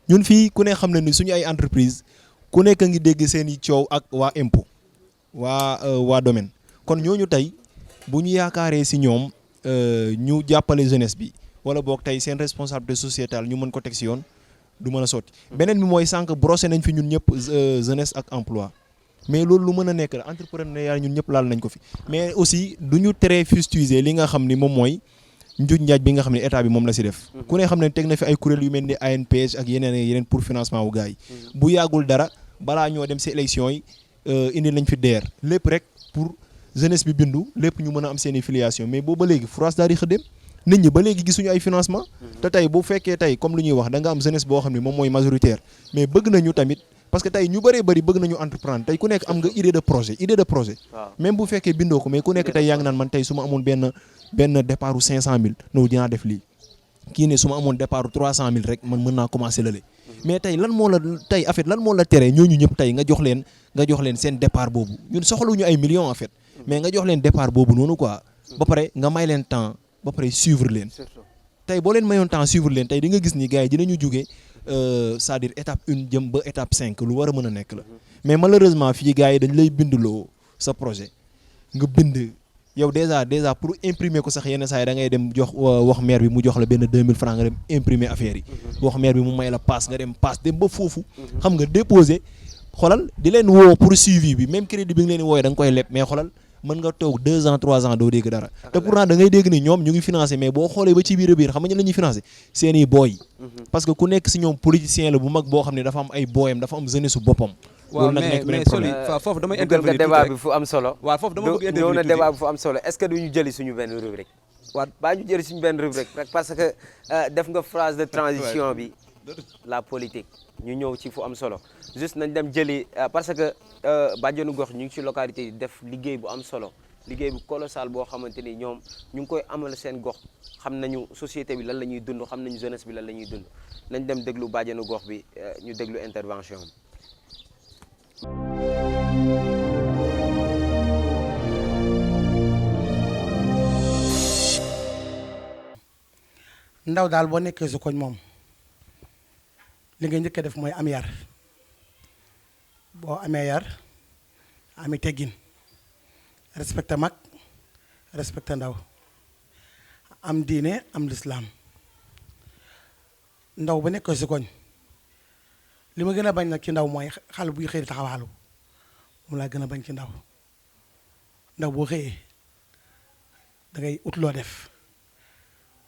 ñun fii ku ne xam ne ni suñu ay entreprise ku nekk ngi dégg seen i coow ak waa impôt waa domaine kon ñooñu tey bu ñu yaakaaree si ñoom ñu jàppale jeunesse bi wala boog tey seen responsabilité sociétale ñu mën ko teg si yoon du mën a sotti beneen bi mooy sànq brossé nañ fi ñun ñëpp jeunesse ak emploi mais loolu lu mën a nekk la entrepreneuriat ñun ñëpp laal nañ ko fi mais aussi du ñu tere fustiger li nga xam ni moom mooy njuuj njaaj bi nga xam ne état bi moom la si def ku ne xam ne teg na fi ay kuréel yu mel ni ANPH ak yeneen pour financement wu gars yi bu yàggul dara balaa ñoo dem si élection yi indi nañ fi DER lépp rek pour jeunesse bi bindu lépp ñu mën a am seen i filiation mais boobu ba léegi France daal di xëddéem nit ñi ba léegi gisuñu ay financement te tey bu fekkee tey comme lu ñuy wax da nga am jeunesse boo xam ne moom mooy majoritaire mais bëgg nañu tamit parce que tey ñu bëree bëri bëgg nañu entreprendre tey ku nekk am nga idée de projet même bu fekkee bindoo ko mais ku nekk tey yaa ngi naan man tey su ma amoon benn départ u 500000 no dinaa def lii kii ne su ma amoon départ u 300000 rek man mën naa commencer lale mais tey lan moo la tere ñooñu ñëpp tey nga jox leen seen départ boobu ñun soxluñu ay millions en fait mais nga jox leen départ boobu noonu quoi ba pare nga may leen temps ba pare suivre leen tey boo leen mayoon temps suivre leen tey di nga gis ni gars yi dinañu jógee c'est-à-dire étape 1 jëm ba étape 5 lu war a mën a nekk la mais malheureusement fii gars yi dañ lay bindloo sa projet nga bind yow déjà pour imprimer ko sax yenn saa yi da ngay dem wax maire bi mu jox la benn 2000 francs nga dem imprimer affaire yi wax maire bi mu may la passe nga dem passe dem ba foofu xam nga déposer xoolal di leen woo pour suivi bi même crédit bi nga leen wooyee da nga koy leb mais xoolal mën nga toog 2 ans 3 ans doo dégg dara te pourtant da ngay dégg ni ñoom ñu ngi financé mais boo xoolee ba ci biir xam nga ñu la ñuy financé seen i booy parce que ku nekk si ñoom politicien la bu mag boo xam ne dafa am ay booyam dafa am jeunesse su boppam waaw mais Soli foofu damay intervenir débat bi fu am solo waaw foofu dama bëgg intervenir ñëw na débat bi fu am solo est-ce que duñu jëli suñu benn rubrique waaw baa ñu jëli suñu benn rubrique rek parce que def nga phrase de transition bi la politique ñu ñëw ci fu am solo juste nañ dem jëli parce que bàjjenu gox ñu ngi ci localité yi def liggéey bu am solo liggéey bu colossal boo xamante ni ñoom ñu ngi koy amal seen gox xam nañu société bi lan la ñuy dund xam nañu jeunesse bi lan la ñuy dund nañ dem déglu bàjjenu gox bi ñu déglu intervention am. ndaw daal boo nekkee su koñ moom li nga njëkk a def mooy am yar boo amee yar ami teggin respecté mag respecté ndaw am diine am lislaam ndaw ba nekkee su koñ li ma gën a bañ nag ci ndaw mooy xale buy xëy di taxawaalu moom laa gën a bañ ci ndaw boo xëyee da ngay ut loo def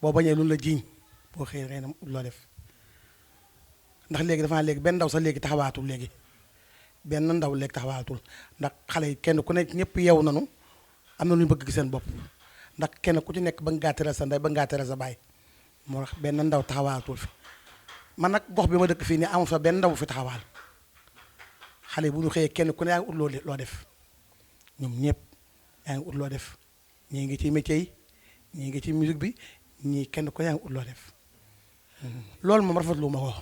boo bañee lu la jiiñ boo xëyee da ngay dem ut loo def ndax léegi dafa léegi benn ndaw sax léegi taxawaatul léegi benn ndaw léegi taxawaatul ndax xale yi kenn ku nekk ñëpp yeewu nanu am na lu ñu bëgg seen bopp ndax kenn ku ci nekk ba ngaa tere sa ndey ba ngaa tere sa baay moo tax benn ndaw taxawaatul fi man nag gox bi ma dëkk fii nii amul fa benn ndaw bu fi taxawaal xale yi bu ñu xëyee kenn ku ne yaa ngi ut loo def ñoom ñëpp yaa ngi ut loo def ñii ngi ci métier yi ñii ngi ci musique bi ñii kenn ku ne yaa ngi ut loo def loolu moom rafetlu ma ko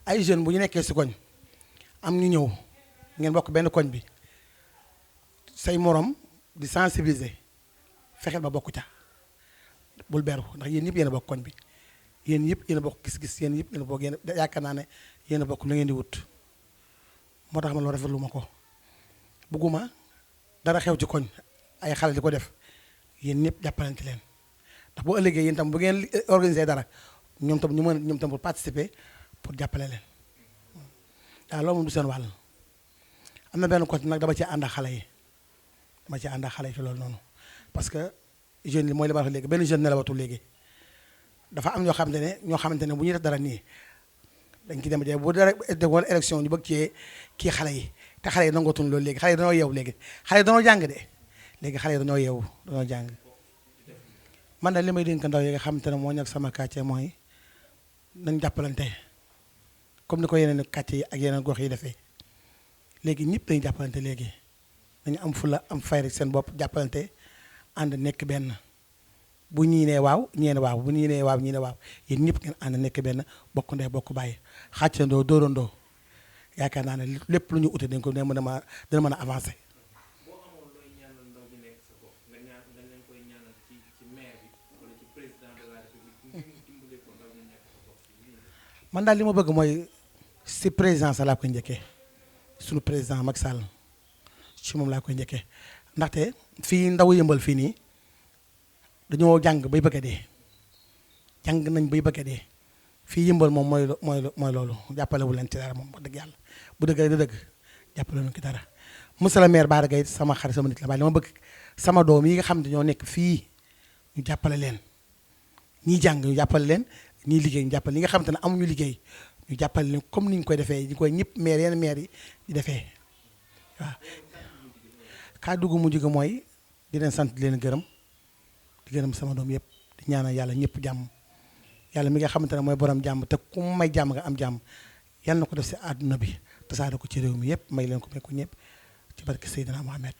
ay jeunes bu ñu nekkee si koñ am ñu ñëw ngeen bokk benn koñ bi say morom di sensibiliser fexeel ba bokk ca bul beru ndax yéen ñëpp yéen a bokk koñ bi yéen ñëpp yéen a bokk gis-gis yéen ñëpp yéen a bokk yéen yaakaar naa ne yéen a bokk lu ngeen di wut moo tax ma loolu rafetlu ma ko bugguma dara xew ci koñ ay xale di ko def yéen ñëpp jàppalante leen ndax boo ëllëgee yéen tam bu ngeen organiser dara ñoom tam ñu mën ñoom tam pour participer pour jàppale leen waaw loolu moom du seen wàll am na benn côté nag dama ci ànd ak xale yi dama ci ànd ak xale yi ci loolu noonu parce que jeunes yi mooy li ma wax léegi benn jeune nelawatul léegi dafa am ñoo xamante ne bu ñuy def dara nii dañ ci dem jee bu dara defoon élection ñu bëgg ci kii xale yi te xale yi nangootuñ loolu léegi xale yi dañoo yeewu léegi xale yi dañoo jàng de léegi xale yi dañoo yeewu dañoo jàng man de li may dénk ndaw yi nga xamante ne moo ñàkk sama quartier mooy nañ jàppalante comme ni ko yeneen quartier yi ak yeneen gox yi defee léegi ñëpp dañuy jàppalante léegi dañu am fulla am fay rek seen bopp jàppalante ànd nekk benn bu ñii nee waaw ñii ne waaw bu ñii nee waaw ñii ne waaw yéen ñëpp ngeen ànd nekk benn bokk ndey bokk bàyyi xàccandoo dóorandoo yaakaar naa ne lépp lu ñu ute dañ ko dina mën a avancer. boo amoon looy ñaanal ndaw ñi nekk sa gox nga leen koy ñaanal ci maire bi wala ci président de la république ngir dimbale ko ndaw ñi nekk sa gox. man daal li ma bëgg mooy si président sa laa koy njëkkee suñu président Macky Sall ci moom laa koy njëkkee ndaxte fii ndaw yëmbal fii nii dañoo jàng bay bëgg a dee jàng nañ bay bëgg a dee fii yëmbal moom mooy loolu jàppale wu leen ci dara moom wax dëgg yàlla bu dëgg da dëgg jàppale wu ci dara monsieur le maire Bara Gaye sama xarit sama nit la waaye dama bëgg sama doom yi nga xam ne ñoo nekk fii ñu jàppale leen ñii jàng ñu jàppale leen ñii liggéey ñu jàppale ñi nga xamante ne amuñu liggéey ñu jàppale leen comme ni ñu koy defee ñu koy ñëpp maire yenn maire yi di defee waaw kàddu gu mujj gi mooy di leen sant di leen gërëm di gërëm sama doom yëpp di ñaanal yàlla ñëpp jàmm yàlla mi nga xamante ne mooy borom jàmm te ku may jàmm nga am jàmm yàlla na ko def si àdduna bi tasaare ko ci réew mi yëpp may leen ko may ko ñëpp ci barke Seydina Mohamed.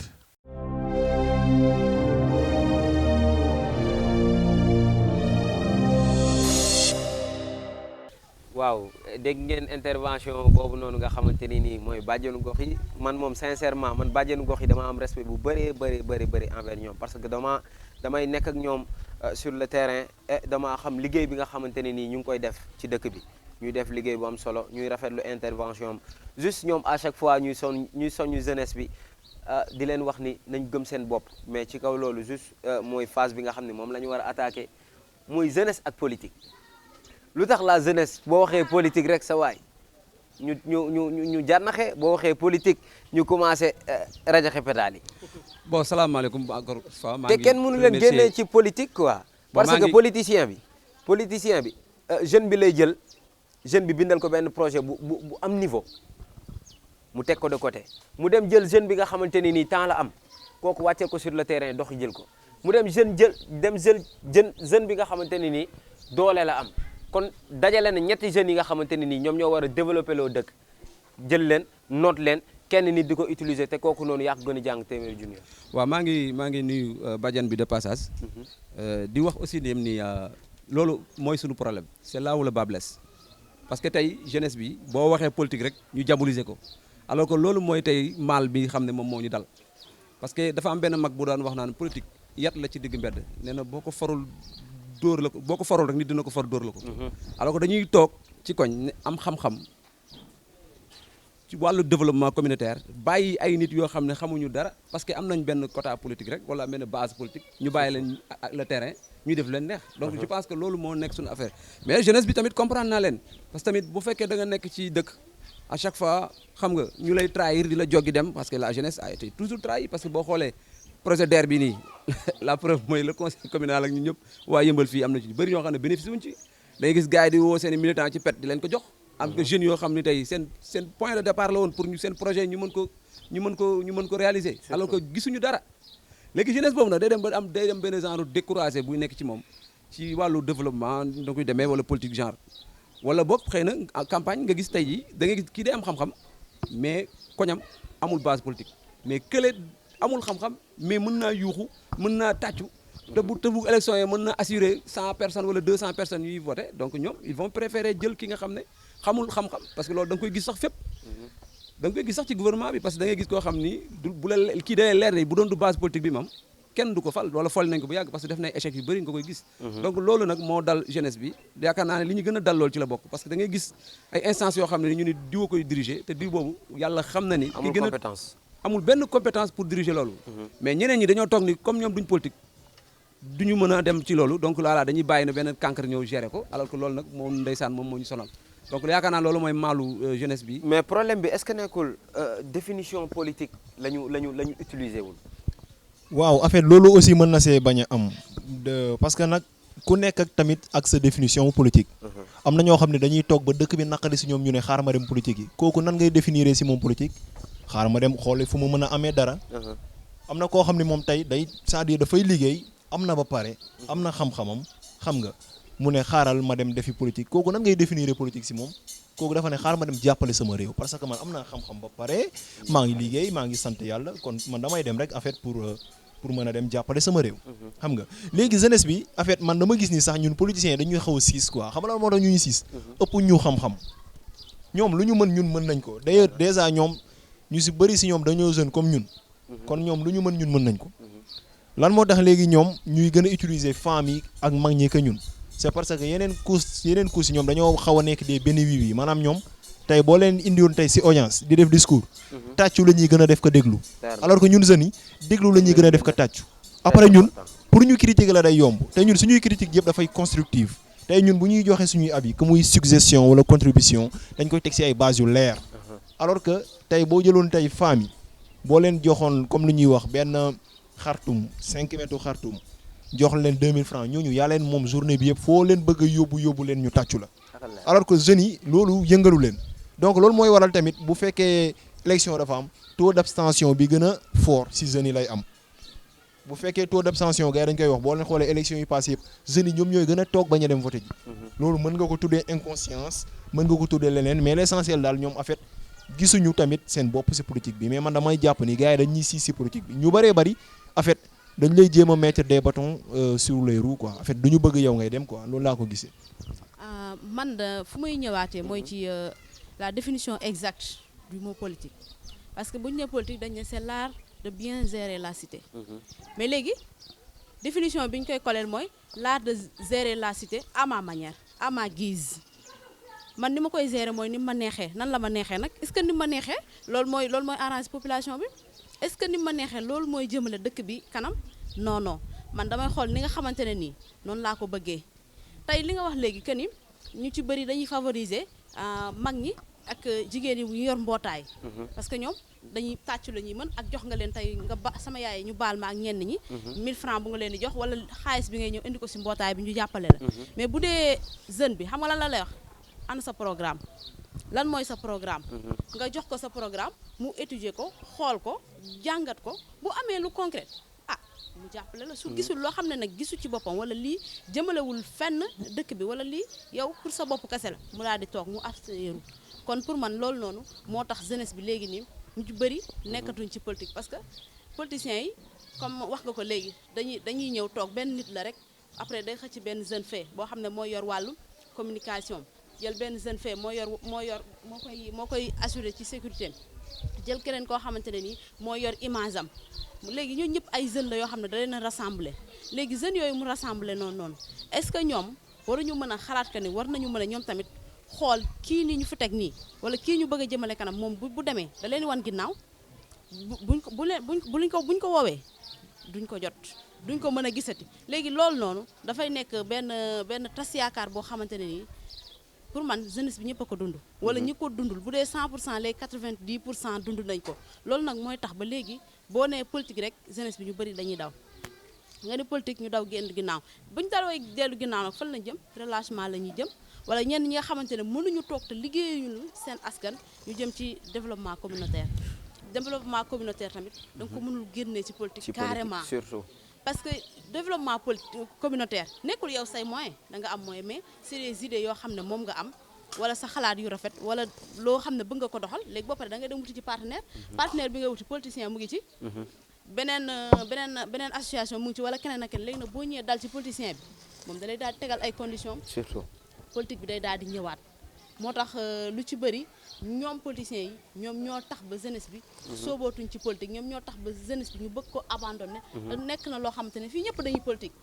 waaw dégg ngeen intervention boobu noonu nga xamante ni nii mooy bàjjenu gox yi man moom sincèrement man bàjjenu gox yi dama am respect bu bëree bëri envers ñoom parce que damay nekk ak ñoom sur le terrain et dama xam liggéey bi nga xamante ne nii ñu ngi koy def ci dëkk bi ñuy def liggéey bu am solo ñuy rafetlu intervention am juste ñoom à chaque fois ñuy soññu jeunesse bi di leen wax ni nañ gëm seen bopp mais ci kaw loolu juste mooy phase bi nga xam ne moom la ñu war a attaquer mooy jeunesse ak politique. lu tax la jeunesse boo waxee politique rek sa waay ñu jànnaxe boo waxee politique ñu commencé rajaxe pétale yi. bon salaamaaleykum encore fois maa te ngi kenn mënu leen génnee ci politique quoi. parce que politicien bi jeune bi lay jël jeune bi bindal ko benn projet bu am niveau mu teg ko de côté mu dem jël jeune bi nga xamante ne nii temps la am kooku wàccee ko sur le terrain dox jël ko mu dem jeune bi nga xamante ne nii doole la am. kon dajale na ñetti jeunes yi nga xamante ne nii ñoom ñoo war a développer loo dëkk jël leen noot leen kenn nit di ko utiliser te kooku noonu yaa ko gën a jàng téeméeri junni. waaw maa ngi nuyu badiane bi de passage di wax aussi dem ni loolu mooy suñu problème c'est là où le bât blesse parce que tey jeunesse bi boo waxee politique rek ñu diaboliser ko alors que loolu mooy tey mal bi xam ne moom moo ñu dal parce que dafa am benn mag bu daan wax naan politique yat la ci digg mbedd nee na boo ko farul dóor la ko boo ko farul rek nit dina ko far dóor la ko alors que dañuy toog ci koñ am xam-xam ci wàllu développement communautaire bàyyi ay nit yoo xam ne xamuñu dara parce que am nañ benn quota politique rek wala benn base politique ñu bàyyi leen ak le terrain ñuy def leen neex donc je pense que loolu moo nekk suñu affaire mais jeunesse bi tamit comprendre naa leen parce que tamit bu fekkee da nga nekk ci dëkk à chaque fois xam nga ñu lay trahir di la joggi dem parce que la jeunesse a été toujours trahi parce que boo xoolee projet DER bi nii la preuve mooy le conseil communal ak ñun ñëpp waa yëmbal fii am na ci bëri ñoo xam ne bénéfice wuñ ci day gis gars yi di woo seen i militants ci pet di leen ko jox am que jeunes yoo xam ne tey seen point de départ la woon pour ñu seen projet ñu mën ko réaliser alors que gisuñu dara léegi jeunesse boobu nag day dem benn genre découragé buy nekk ci moom ci wàllu développement da koy demee wala politique genre wala boog xëy na en campagne nga gis tey jii da nga gis kii day am xam-xam mais koñam amul base politique mais kële amul xam-xam mais mën naa yuuxu mën naa tàccu te bu élection yi mën na assurer 100 personnes wala 200 personnes yuy voté donc ñoom ils vont préférer jël ki nga xam ne xamul xam-xam parce que loolu da nga koy gis sax fépp da nga koy gis sax ci gouvernement bi parce que da ngay gis koo xam ni bu la kii day leer ne bu doon du base politique bi moom kenn du ko fal wala fol nañ ko bu yàgg parce que def na échec yu bëri nga koy gis donc loolu nag moo dal jeunesse bi yaakaar naa ne li ñu gën a dal loolu ci la bokk parce que da ngay gis ay instances yoo xam ne ñu ni diw a koy diriger te diw boobu yàlla xam na ni amul compétence amul benn compétence pour diriger loolu mais ñeneen ñi dañoo toog ni comme ñoom duñ politique duñu mën a dem ci loolu donc voilà dañuy bàyyi na benn cancre ñëw gérer ko alors que loolu nag moom ndeysaan moom moo ñu sonal donc yaakaar naa loolu mooy maalu jeunesse bi mais problème bi est-ce que nekkul définition politique lañu utiliser wul waaw en fait loolu aussi mën na see bañ a am parce que nag ku nekk ak tamit ak sa définition politique am na ñoo xam ne dañuy toog ba dëkk bi naqari si ñoom ñu ne xaar ma dem politique yi kooku nan ngay définir si moom politique xaar ma dem xoole fu mu mën a amee dara am na koo xam ne moom tey day c'est-à-dire dafay liggéey am na ba pare am na xam-xamam xam nga mu ne xaaral ma dem defi politique kooku nan ngay définir politique si moom kooku dafa ne xaaral ma dem jàppale sama réew parce que man am naa xam-xam ba pare maa ngi liggéey maa ngi sant yàlla kon man damay dem rek en fait pour mën a dem jàppale sama réew xam nga léegi jeunesse bi en fait man dama gis ni sax ñun politiciens yi dañuy xaw a siis quoi xam nga moo tax ñu siis ëpp ñu xam-xam ñoom lu ñu mën ñun mën nañ ko d'ailleurs déjà ñoom ñu si bëri si ñoom dañoo jeune comme ñun kon ñoom lu ñu mën ñun mën nañ ko lan moo tax léegi ñoom ñuy gën a utiliser femmes yi ak mag ñi que ñun c'est parce que yeneen couches yi ñoom dañoo xaw a nekk des benn wii maanaam ñoom tey boo leen indiwoon tey si audience di def discours tàccu la ñuy gën a def ko déglu alors que ñun jeunes yi déglu la ñuy gën a def ko tàccu après ñun pour ñu critiquer la day yomb te ñun suñuy critique yëpp dafay constructive tey ñun bu ñuy joxe suñuy avis que muy suggestion wala contribution dañ koy teg si ay bases yu leer alors que tey boo jëloon tey femmes yi boo leen joxoon comme lu ñuy wax benn xartum 5 mètres xartum jox leen 2000 francs ñooñu yaa leen moom journée bi yëpp foo leen bëgg a yóbbu leen ñu tàccu la alors que jeunes yi loolu yëngalu leen donc loolu mooy waral tamit bu fekkee élection dafa am taux d'abstention bi gën a fort si jeunes yi lay am bu fekkee taux d'abstention gars yi dañ koy wax boo leen xoolee élection yi passé yëpp jeunes yi ñoom ñooy gën a toog bañ a dem voter ji loolu mën nga ko tuddee inconscience mën nga ko tuddee leneen mais l'essentiel daal ñoom en fait gisuñu tamit seen bopp si politique bi mais man damay jàpp ni gars yi dañuy siis si politique bi ñu bëree bëri en fait dañ lay jéem a mettre des bâtons sur les roues quoi en fait duñu bëgg yow ngay dem quoi loolu laa ko gisee. man de fu may ñëwaatee mooy ci la définition exacte du mot politique parce que bu ñu nee politique dañ ne c'est l'art de bien gérer la cité. mais léegi définition bi ñu koy colleel mooy l'art de gérer la cité à ma manière à ma guise man ni ma koy gérer mooy ni ma neexee nan la ma neexee nag est-ce que ni ma neexee loolu mooy arrange population bi est-ce que ni ma neexee loolu mooy jëmale dëkk bi kanam non man damay xool ni nga xamante ne nii noonu laa ko bëggee tey li nga wax léegi que ni ñu ci bëri dañuy favoriser mag ñi ak jigéen yi ñu yor mbootaay parce que ñoom dañuy tàccu la ñuy mën ak jox nga leen tey nga ba sama yaay ñu baal ma ak ñenn ñi 1000 francs bu nga leen di jox wala xaalis bi ngay ñëw indi ko si mbootaay bi ñu jàppale la mais bu dee jeune bi xam nga lan la lay wax ana sa programme lan mooy sa programme nga jox ko sa programme mu étudier ko xool ko jàngat ko bu amee lu concret mu jàppale la su gisul loo xam ne nag gisu ci boppam wala lii jëmalewul fenn dëkk bi wala lii yow pour sa bopp kese la mu daal di toog mu abstenir kon pour man loolu noonu moo tax jeunesse bi léegi nii ñu ci bëri nekkatuñ ci politique parce que politiciens yi comme wax nga ko léegi dañuy ñëw toog benn nit la rek après day xëcc benn jeune fee boo xam ne mooy yor wàllu communication jël benn jeune fee moo koy assurer ci sécurité jël keneen koo xamante ne nii moo yor image am léegi ñooñu ñëpp ay jeunes la yoo xam ne da leen a rassembler léegi jeunes yooyu mu rassembler noonu est-ce que ñoom waruñu mën a xalaat que ni war nañu mën a ñoom tamit xool kii nii ñu fi teg nii wala kii ñu bëgg a jëmale kanam moom bu demee da leen wan ginnaaw buñ ko woowee duñ ko jot duñ ko mën a gisati léegi loolu noonu dafay nekk benn tas yaakaar boo xamante ne nii pour man jeunesse bi ñëpp a ko dund wala ñi ko dundul bu dee 100% les 90% dund nañ ko loolu nag mooy tax ba léegi boo nee politique rek jeunesse bi ñu bëri dañuy daw nga ni politique ñu daw génn ginnaaw buñ daloo dellu ginnaaw nag fan lañ jëm relâchement la ñuy jëm wala ñenn ñi nga xamante ne mënuñu toog te liggéeyuñu seen askan ñu jëm ci développement communautaire tamit da nga ko mënul génnee ci politique carrément surtout parce que développement communautaire nekkul yow say moyen da nga am moyen mais c'est des idées yoo xam ne moom nga am wala sa xalaat yu rafet wala loo xam ne bëgg nga ko doxal léegi ba pare da ngay dem wuti ci partenaire bi nga wuti politicien mu ngi ci beneen association mu ngi ci wala keneen ak keneen léegi nag boo ñëwee dal ci politicien bi moom da lay daal di tegal ay conditions surtout politique bi day daal di ñëwaat moo tax lu ci bëri ñoom politiciens yi ñoom ñoo tax ba jeunesse bi soobootuñ ci politique ñoom ñoo tax ba jeunesse bi ñu bëgg ko abandonné te nekk na loo xamante ne fii ñëpp dañuy politique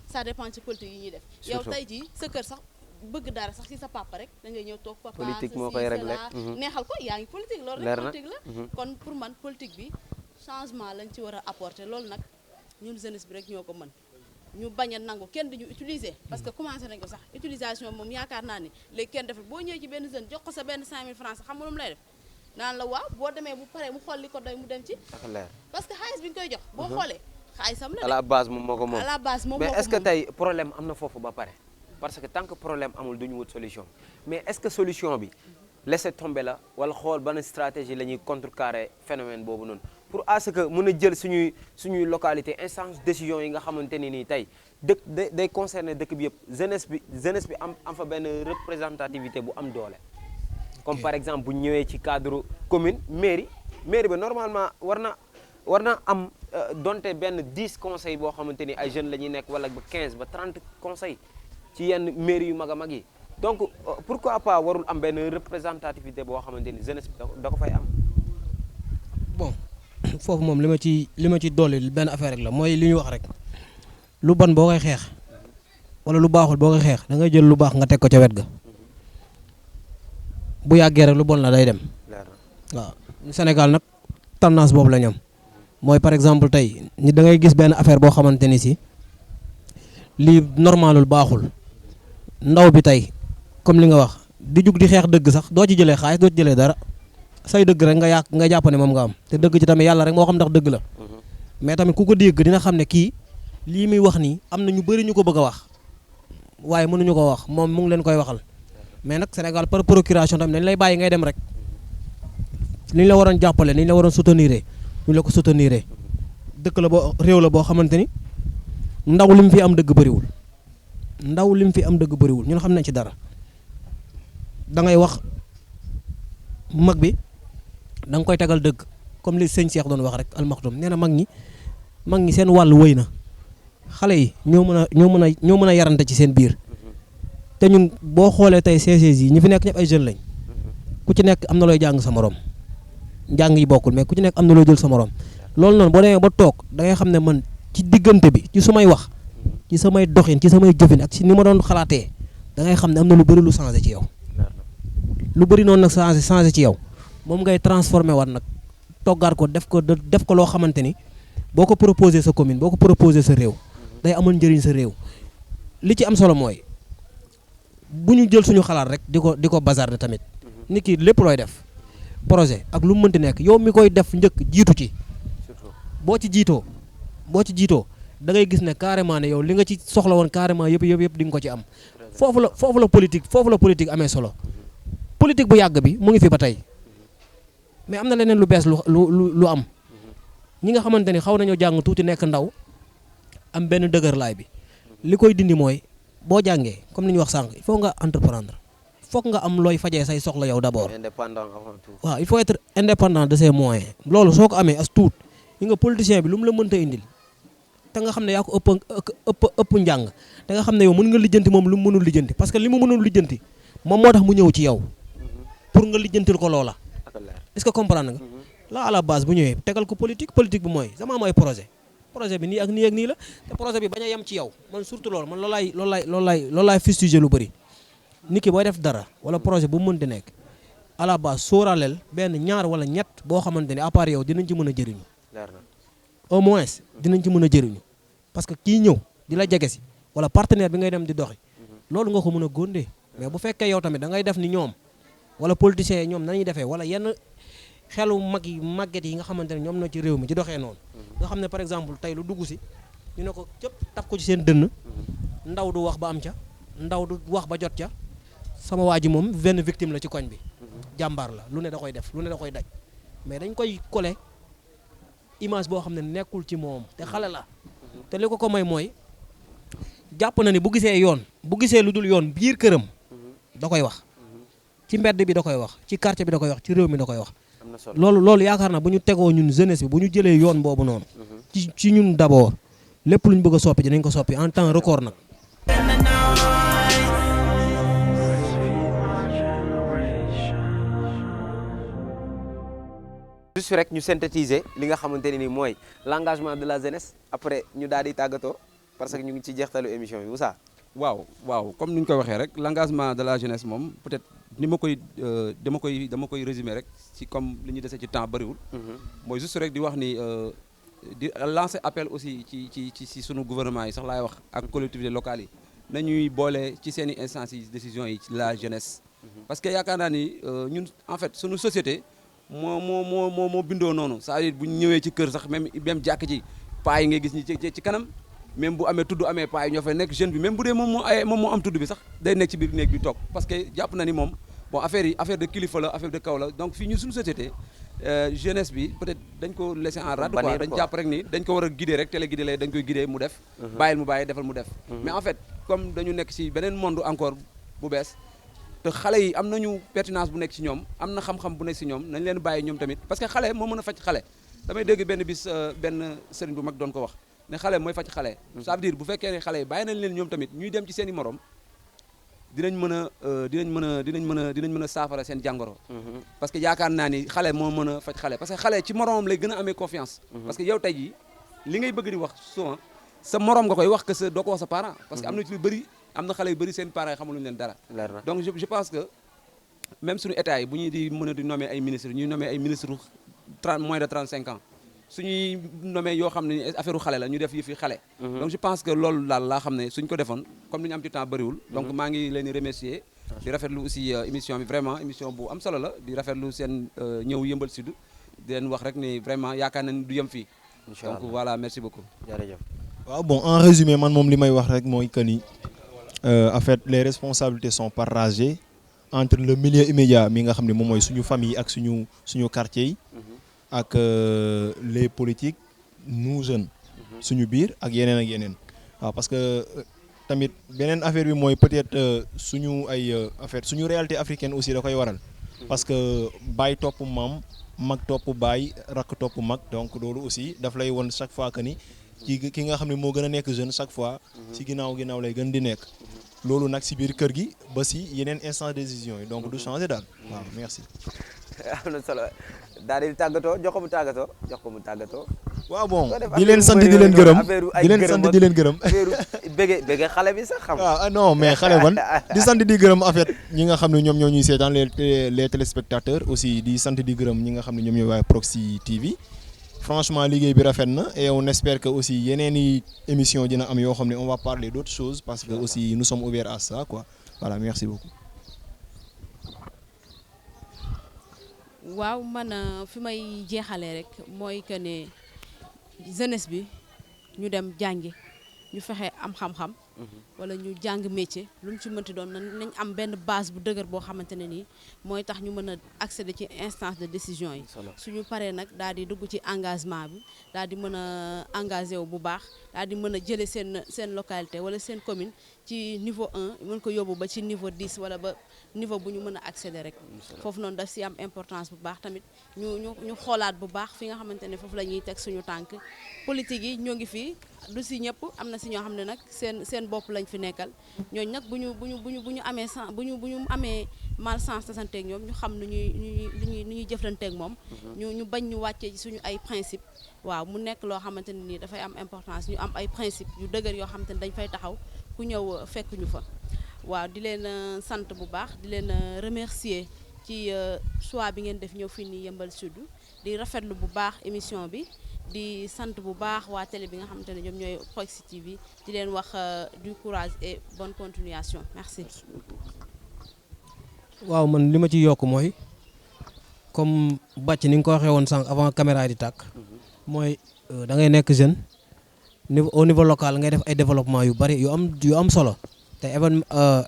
ça dépend ci politique yi ñuy def yow tey jii sa kër sax bëgg dara sax ci sa papa rek da ngay ñëw toog papa politique moo koy réglé neexal ko yaa ngi politique loolu rek politique la kon pour man politique bi changement lañ ci war a apporter loolu nag ñun jeunesse bi rek ñoo ko mën ñu bañ a nangu kenn duñu utiliser parce que commencé nañ ko sax utilisation moom yaakaar naa ni léegi kenn deful boo ñëwee ci benn jeune jox ko sa benn 5000 francs sax xam nga lu mu lay def naan la waaw boo demee bu paree mu xool li ko doy mu dem ci parce que xaalis bi ñu koy jox boo xoolee xaalisam la à la base moom moo ko moom à la base moom mais est-ce que tey problème am na foofu ba pare parce que tant que problème amul duñu wut solution mais est-ce que solution bi laisser tomber la wala xool ban stratégie la ñuy contrecarrer phénomène boobu noonu pour à ce que mën a jël suñuy localité instance décision yi nga xamante ni nii tey dëkk day concerner dëkk bi yëpp jeunesse bi am fa benn représentativité bu am doole comme par exemple bu ñëwee ci cadre commune mairie ba normalement war na am donte benn 10 conseils boo xamante ni ay jeunes la ñuy nekk wala ba 15 ba 30 conseils ci yenn mairie yu mag a mag yi donc pourquoi pas warul am benn représentativité boo xamante ni jeunesse bi da ko fay am bon foofu moom li ma ci dolli benn affaire rek la mooy li ñu wax rek lu bon boo koy xeex wala lu baaxul boo koy xeex da ngay jël lu baax nga teg ko ca wet ga bu yàggee rek lu bon la day dem waaw Sénégal nag tendance boobu la ñoom mooy par exemple tey ni da ngay gis benn affaire boo xamante ni si lii normalul baaxul ndaw bi tey comme li nga wax di jug di xeex dëgg sax doo ci jëlee xaalis doo ci jëlee dara say dëgg rek nga jàpp ne moom nga am te dëgg ci tamit yàlla rek moo xam ndax dëgg la mais tamit ku ko dégg dina xam ne kii lii muy wax nii am na ñu bëri ñu ko bëgg a wax waaye mënuñu ko wax moom mu ngi leen koy waxal mais nag Sénégal par procuration tamit dañ lay bàyyi ngay dem rek li ñu la waroon jàppale ni ñu la waroon soutenir ñu la ko soutenir dëkk la boo réew la boo xamante ni ndaw li mu fi am dëgg bëriwul ñun xam nañ ci dara da ngay wax mag bi da nga koy tegal dëgg comme li sëñ Cheikh doon wax rek almaxtum nee na mag ñi seen wàll wëy na xale yi ñoo mën a yarante ci seen biir te ñun boo xoolee tey CCS yi ñi fi nekk ñëpp ay jeunes lañ ku ci nekk am na looy jàng sa morom njàng yi bokkul mais ku ci nekk am na looy jël sa morom loolu noonu boo demee ba toog da ngay xam ne man ci diggante bi ci sumay wax ci samay doxin ci samay jëfin ak ci ni ma doon xalaatee da ngay xam ne am na lu bëri lu changé ci yow lu bëri noonu nag changé ci yow moom ngay transformé waat nag toggaat ko def ko loo xamante ni boo ko proposé sa commune boo ko proposé sa réew day amal njëriñ sa réew li ci am solo mooy bu ñu jël suñu xalaat rek di ko bazarder tamit nit ki lépp looy def projet ak lu mu mënti nekk yow mi koy def njëkk jiitu ci boo ci jiitoo da ngay gis ne carrément ne yow li nga ci soxla woon carrément yëpp di nga ko ci am foofu la politique amee solo politique bu yàgg bi mu ngi fi ba tey mais am na leneen lu bees lu am ñi nga xamante ni xaw nañoo jàng tuuti nekk ndaw am benn dëgërlaay bi li koy dindi mooy boo jàngee comme ni ñu wax sànq il faut nga entreprendre foog nga am looy fajee say soxla yow d'abord indépendant avant tout waaw il faut être indépendant de ses moyens loolu soo ko amee as tuut yi nga politicien bi lu mu la mënta indil te nga xam ne yaa ko ëpp njàng te nga xam ne yow mën nga lijjanti moom lu mu mënul lijjanti parce que li mu mënul lijjanti moom moo tax mu ñëw ci yow pour nga lijjantil ko loola est-ce que comprendre nga là à la base bu ñëwee tegal ko politique bi mooy sama am ay projet bi nii ak nii la te projet bi bañ a yem ci yow man surtout loolu man loolu laay fustiger lu bëri nit ki booy def dara wala projet bu mu mënti nekk à la base sóoraaleel benn ñaar wala ñett boo xamante ne à part yow dinañ ci mën a jëriñu au moins dinañ ci mën a jëriñu parce que kii ñëw di la jege si wala partenaire bi ngay dem di doxi loolu nga ko mën a góondee mais bu fekkee yow tamit da ngay def ni ñoom wala politiciens yi ñoom nañuy defee wala yenn xelu màgget yi nga xamante ne ñoom na ci réew mi ci doxee noonu nga xam ne par exemple tey lu dugg si ñu ne ko cëpp taf ko ci seen dënn ndaw du wax ba am ca ndaw du wax ba jot ca sama waa ji moom benn victime la ci koñ bi jàmbaar la lu ne da koy def lu ne da koy daj mais dañ koy coller image boo xam ne nekkul ci moom te xale la te li ko may mooy jàpp na ni bu gisee lu dul yoon biir këram da koy wax ci mbedd bi da koy wax ci quartier bi da koy wax ci réew mi da koy wax am na solo loolu yaakaar naa bu ñu tegoo ñun jeunesse bi bu ñu jëlee yoon boobu noonu ci ñun d'abord lépp lu ñu bëgg a soppi dinañ ko soppi en temps record nag. juste rek ñu synthétiser li nga xamante ne ni mooy l'engagement de la jeunesse après ñu daal di tàggatoo parce que ñu ngi ci jeextalu émission bi Moussa. waaw comme ni ñu ko waxee rek l'engagement de la jeunesse moom peut-être ni ma koy dama koy résumer rek ci comme li ñu dese ci temps bariwul. mooy juste rek di wax ni di lancer appel aussi ci sunu gouvernement yi sax laay wax ak collectivités locales yi nañuy boole ci seen i instances yi décisions yi ci la jeunesse. parce que yaakaar naa ni ñun en fait sunu société moo bindoo noonu c'est-à-dire bu ñu ñëwee ci kër sax même jàkk ji paa yi ngay gis ñi ci kanam. même bu amee tudd amee paa yi ñoo fay nekk jeune bi même bu dee moom moo am tudd bi sax day nekk ci biir néeg bi toog parce que jàpp na ni moom bon affaire de kilifa la affaire de kaw la donc fii ñu suñu société jeunesse bi peut-être dañ ko laisser en rade quoi dañ jàpp rek ni dañ ko war a guider rek télé guider lay dañ koy guider mu def bàyyil mu bàyyi defal mu def mais en fait comme dañu nekk ci beneen monde encore bu bees te xale yi am nañu pertinence bu nekk ci ñoom am na xam-xam bu nekk ci ñoom nañ leen bàyyi ñoom tamit parce que xale moo mën a faj xale damay dégg benn bis benn sëriñ bu mag doon ko wax ne xale mooy faj xale ça veut dire bu fekkee ne xale yi bàyyi nañ leen ñoom tamit ñuy dem ci seen i morom dinañ mën a saafara seen jàngoro parce que yaakaar naa ni xale moo mën a faj xale parce que xale ci moromam lay gën a amee confiance parce que yow tey jii li ngay bëgg di wax souvent sa morom nga koy wax que doo ko wax sa parent parce que am na ci lu bëri am na xale yu bëri seen parents yi xamuluñu leen dara donc je pense que même suñu état yi bu ñuy di mën a di nommer ay ministres ñuy nommer ay ministres moins de 35 ans suñuy nommé yoo xam ne affaire u xale la ñu def yëfi xale donc je pense que loolu daal laa xam ne suñ ko defoon comme ni ñu am ci temps bëriwul donc maa ngi leen di remercier di rafetlu aussi émission bi vraiment émission bu am solo la di rafetlu seen ñëw Yeumbeul Sud di leen wax rek ni vraiment yaakaar nañ du yem fii donc voilà merci beaucoup jërëjëf waaw bon en résumé man moom li may wax rek mooy que ni en fait les responsabilités sont partagées entre le milieu immédiat mi nga xam ne moom mooy suñu famille ak suñu quartier yi ak les politiques nous jeunes suñu biir ak yeneen waaw parce que tamit beneen affaire bi mooy peut-être suñu ay affaire suñu réalité africaine aussi da koy waral parce que baay topp maam mag topp baay rakk topp mag donc loolu aussi daf lay won chaque fois que ni ki nga xam ne moo gën a nekk jeune chaque fois ci ginnaaw lay gën di nekk loolu nag ci biir kër gi ba ci yeneen instance de décision yi donc du changer daal waaw merci. am na solo daal di tàggatoo jox ko mu tàggatoo. waaw bon di leen sant di leen gërëm di leen gërëm. bëgge xale bi sax xam nga. non mais xale ban di sant di gërëm en fait ñi nga xam ne ñoom ñoo ñuy seetaan les téléspectateurs aussi di sant di gërëm ñi nga xam ne ñoom ñooy waa Proxi TV. franchement liggéey bi rafet na et on espère que aussi yeneen i émission dina am yoo xam ne on va parler d'autres choses parce que aussi nous sommes ouverts à ça quoi voilà merci beaucoup. waaw man fi may jeexalee rek mooy que ne jeunesse bi ñu dem jàngi ñu fexe am xam-xam wala ñu jàng métier lu mu ci mënti doon nañ am benn base bu dëgër boo xamante ne nii mooy tax ñu mën a accéder ci instance de décision yi suñu paree nag daal di dugg ci engagement bi daal di mën a engagé wu bu baax daal di mën a jëlee seen localité wala seen commune ci niveau 1 mën ko yóbbu ba ci niveau 10 wala ba niveau bu ñu mën a accéder rek foofu noonu daf si am importance bu baax tamit ñu xoolaat bu baax fi nga xamante ne foofu la ñuy teg suñu tànk politique yi ñoo ngi fii du si ñëpp am na si ñoo xam ne nag seen bopp lañ fi nekkal ñooñu nag bu ñu amee bu ñu amee malchance tasanteeg ñoom ñu xam nu ñuy jëflanteeg moom ñu bañ ñu wàccee ci suñu ay principe waaw mu nekk loo xamante ne nii dafay am importance ñu am ay principe yu dëgër yoo xamante ne dañ fay taxaw ku ñëw fekk ñu fa waaw di leen sant bu baax di leen remercier ci choix bi ngeen def ñëw fii nii Yeumbeul Sud di rafetlu bu baax émission bi di sant bu baax waa télé bi nga xamante ne ñoom ñooy Proxi TV di leen wax du courage et bonne continuation merci. waaw man li ma ci yokk mooy comme bàcc ni nga ko waxee woon sànq avant caméra di tàkk mooy da ngay nekk jeune au niveau local ngay def ay développement yu bari yu am solo te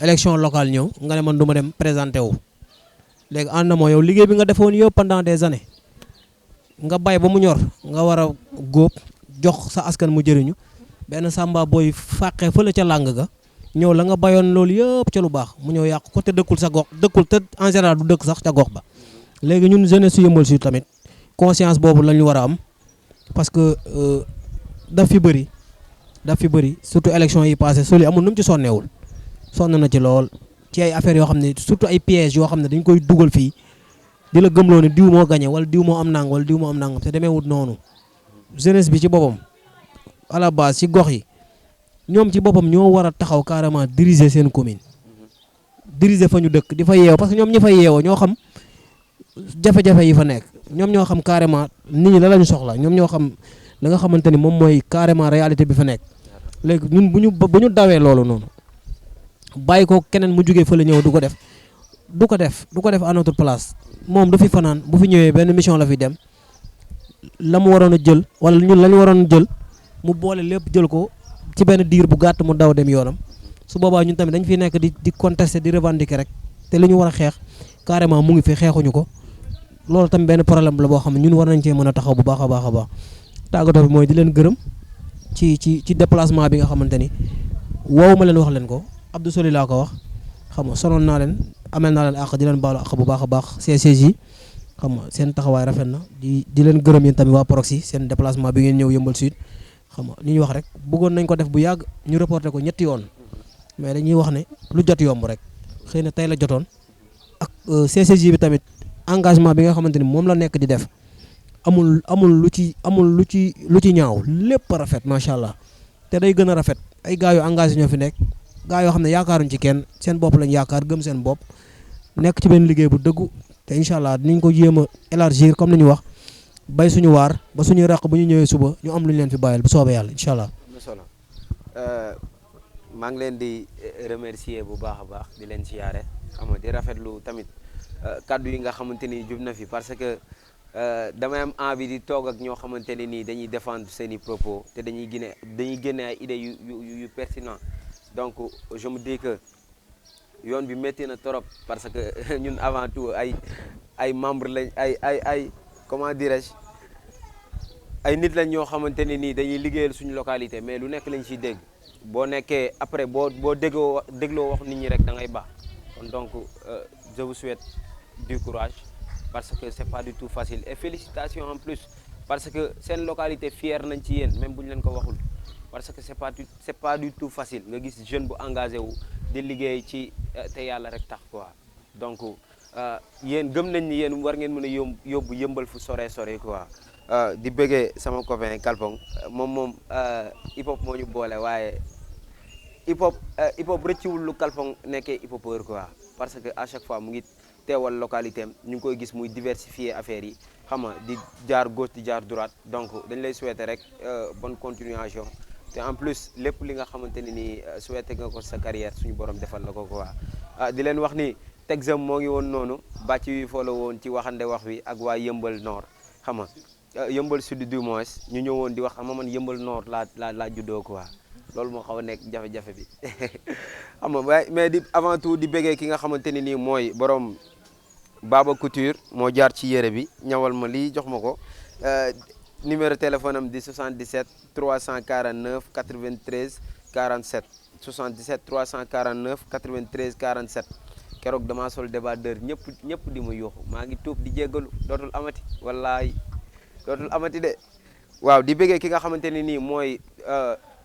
élection locale ñëw nga ne man du ma dem présenté wu léegi ànd na moo yow liggéey bi nga defoon yëpp pendant des années nga bay ba mu ñor nga war a góob jox sa askan mu jëriñu benn sàmba booy fàqee fële ca làng ga ñëw la nga bayoon loolu yëpp ca lu baax mu ñëw yàqu ko te dëkkul sa gox dëkkul te en général du dëkk sax ca gox ba léegi ñun jeunesse su Yeumbeul Sud tamit conscience boobu la ñu war a am parce que daf fi bëri surtout élection yi passé Soli amul nu mu ci sonneewul sonn na ci lool ci ay affaires yoo xam ne surtout ay pièges yoo xam ne dañ koy dugal fii di la gëmloo ne diw moo gagné wala diw moo am nang wala diw moo am nangam te demee wut noonu jeunesse bi ci boppam à la base ci gox yi ñoom ci boppam ñoo war a taxaw carrément diriger seen commune diriger fa ñu dëkk di fa yeew parce que ñoom ñi fa yeewoo ñoo xam jafe-jafe yi fa nekk ñoom ñoo xam carrément nit ñi la lañu soxla ñoom ñoo xam la nga xamante ni moom mooy carrément réalité bi fa nekk léegi ñun bu ñu dawee loolu noonu bàyyi ko keneen mu jógee fa la ñëw du ko def à notre place moom du fi fanaan bu fi ñëwee benn mission la fi dem la mu waroon a jël wala ñun la ñu waroon a jël mu boole lépp jël ko ci benn diir bu gàtt mu daw dem yoonam su boobaa ñun tamit dañ fi nekk di contester di revendiquer rek te li ñu war a xeex carrément mu ngi fi xeexuñu ko loolu tamit benn problème la boo xam ne ñun war nañ cee mën a taxaw bu baax a baax tàggatoo bi mooy di leen gërëm ci déplacement bi nga xamante ni woowu ma leen wax leen ko Abdou Soli laa ko wax xam nga sonoon naa leen amel naa leen àq di leen baalu àq bu baax a baax CCJ xam nga seen taxawaay rafet na di leen gërëm yéen tamit waa Proxi seen déplacement bi ngeen ñëw Yeumbeul Sud xam nga li ñuy wax rek bëggoon nañ ko def bu yàgg ñu reporté ko ñetti yoon mais dañuy wax ne lu jot yomb rek xëy na tey la jotoon ak CCJ bi tamit engagement bi nga xamante ni moom la nekk di def amul lu ci ñaaw lépp rafet macha allah te day gën a rafet ay gars yu engagé ñoo fi nekk gars yoo xam ne yaakaaruñ ci kenn seen bopp lañ yaakaar gëm seen bopp nekk ci benn liggéey bu dëggu te incha allah dinañ ko jéem a élargir comme ni ñu wax bay suñu waar ba suñuy raq bu ñu ñëwee suba ñu am lu ñu leen fi bàyyil bu soobee yàlla incha allah. maa ngi leen di remercier bu baax a baax di leen siyaare xam nga di rafetlu tamit kaddu yi nga xamante ni jub na fi parce que damay am envie di toog ak ñoo xamante ne nii dañuy défendre seen i propos te dañuy génne ay idées yu pertinent donc je me dis que yoon bi métti na trop parce que ñun avant tout ay membres lañ ay comment dirais-je ay nit lañ ñoo xamante ne nii dañuy liggéeyal suñu localité mais lu nekk lañ ciy dégg boo nekkee après boo dégloo wax nit ñi rek da ngay baax kon donc je vous souhaite du courage parce que c'est pas du tout facile et félicitations en plus parce que seen localité fier nañ ci yéen même bu ñu leen ko waxul parce que c'est pas du tout facile nga gis jeune bu engagé wu di liggéey ci te yàlla rek tax quoi donc yéen gëm nañ ni yéen war ngeen mën a yóbbu Yeumbeul fu sore quoi di bëggee sama copain Kalpong moom hip hop moo ñu boole waaye hip hop rëcciwul lu Kalpong nekkee hip hopeur quoi parce que à chaque fois mu ngi teewal localité am ñu ngi koy gis muy diversifier affaires yi xam nga di jaar gauche di jaar droite donc dañ lay souhaiter rek bonne continuation te en plus lépp li nga xamante ni nii souhaiter nga ko sa carrière suñu borom defal la ko quoi di leen wax ni Texam moo ngi woon noonu bàcc wi foo la woon ci waxande wax wi ak waa Yeumbeul Nord xam nga Yeumbeul Sud du moins ñu ñëwoon di wax ama man Yeumbeul Nord laa juddoo quoi loolu moo xaw a nekk jafe-jafe bi xam nga mais di avant tout di bëggee ki nga xamante ni nii mooy borom Baba Couture moo jaar ci yére bi ñawal ma lii jox ma ko numéro téléphone am di 77 349 93 47 77 349 93 47 keroog damaa sol débardeur ñëpp di ma yuuxu maa ngi tuub di jéggalu dootul amati wallaahi dootul amati de waaw di bëggee ki nga xamante ne nii mooy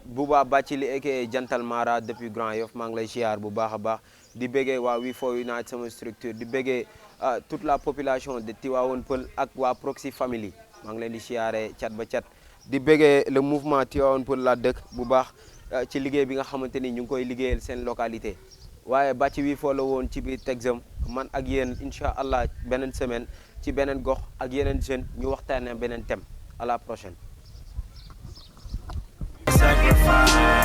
Bouba Bathily aka Jantal Mara depuis Grand Yoff maa ngi lay siyaar bu baax a baax di bëggee waa We For Unite sama structure di bëggee toute la population de Tivaouane Peulh ak waa Proxi Family maa ngi leen di siyaare cat ba cat di bëggee le mouvement Tivaouane Peulh la dëkk bu baax ci liggéey bi nga xamante ni ñu ngi koy liggéeyal seen localité waaye bàcc wi foo la woon ci biir Texam man ak yéen incha allah beneen semaine ci beneen gox ak yeneen jeune ñu waxtaanee beneen thème à la prochaine. Sacrifice.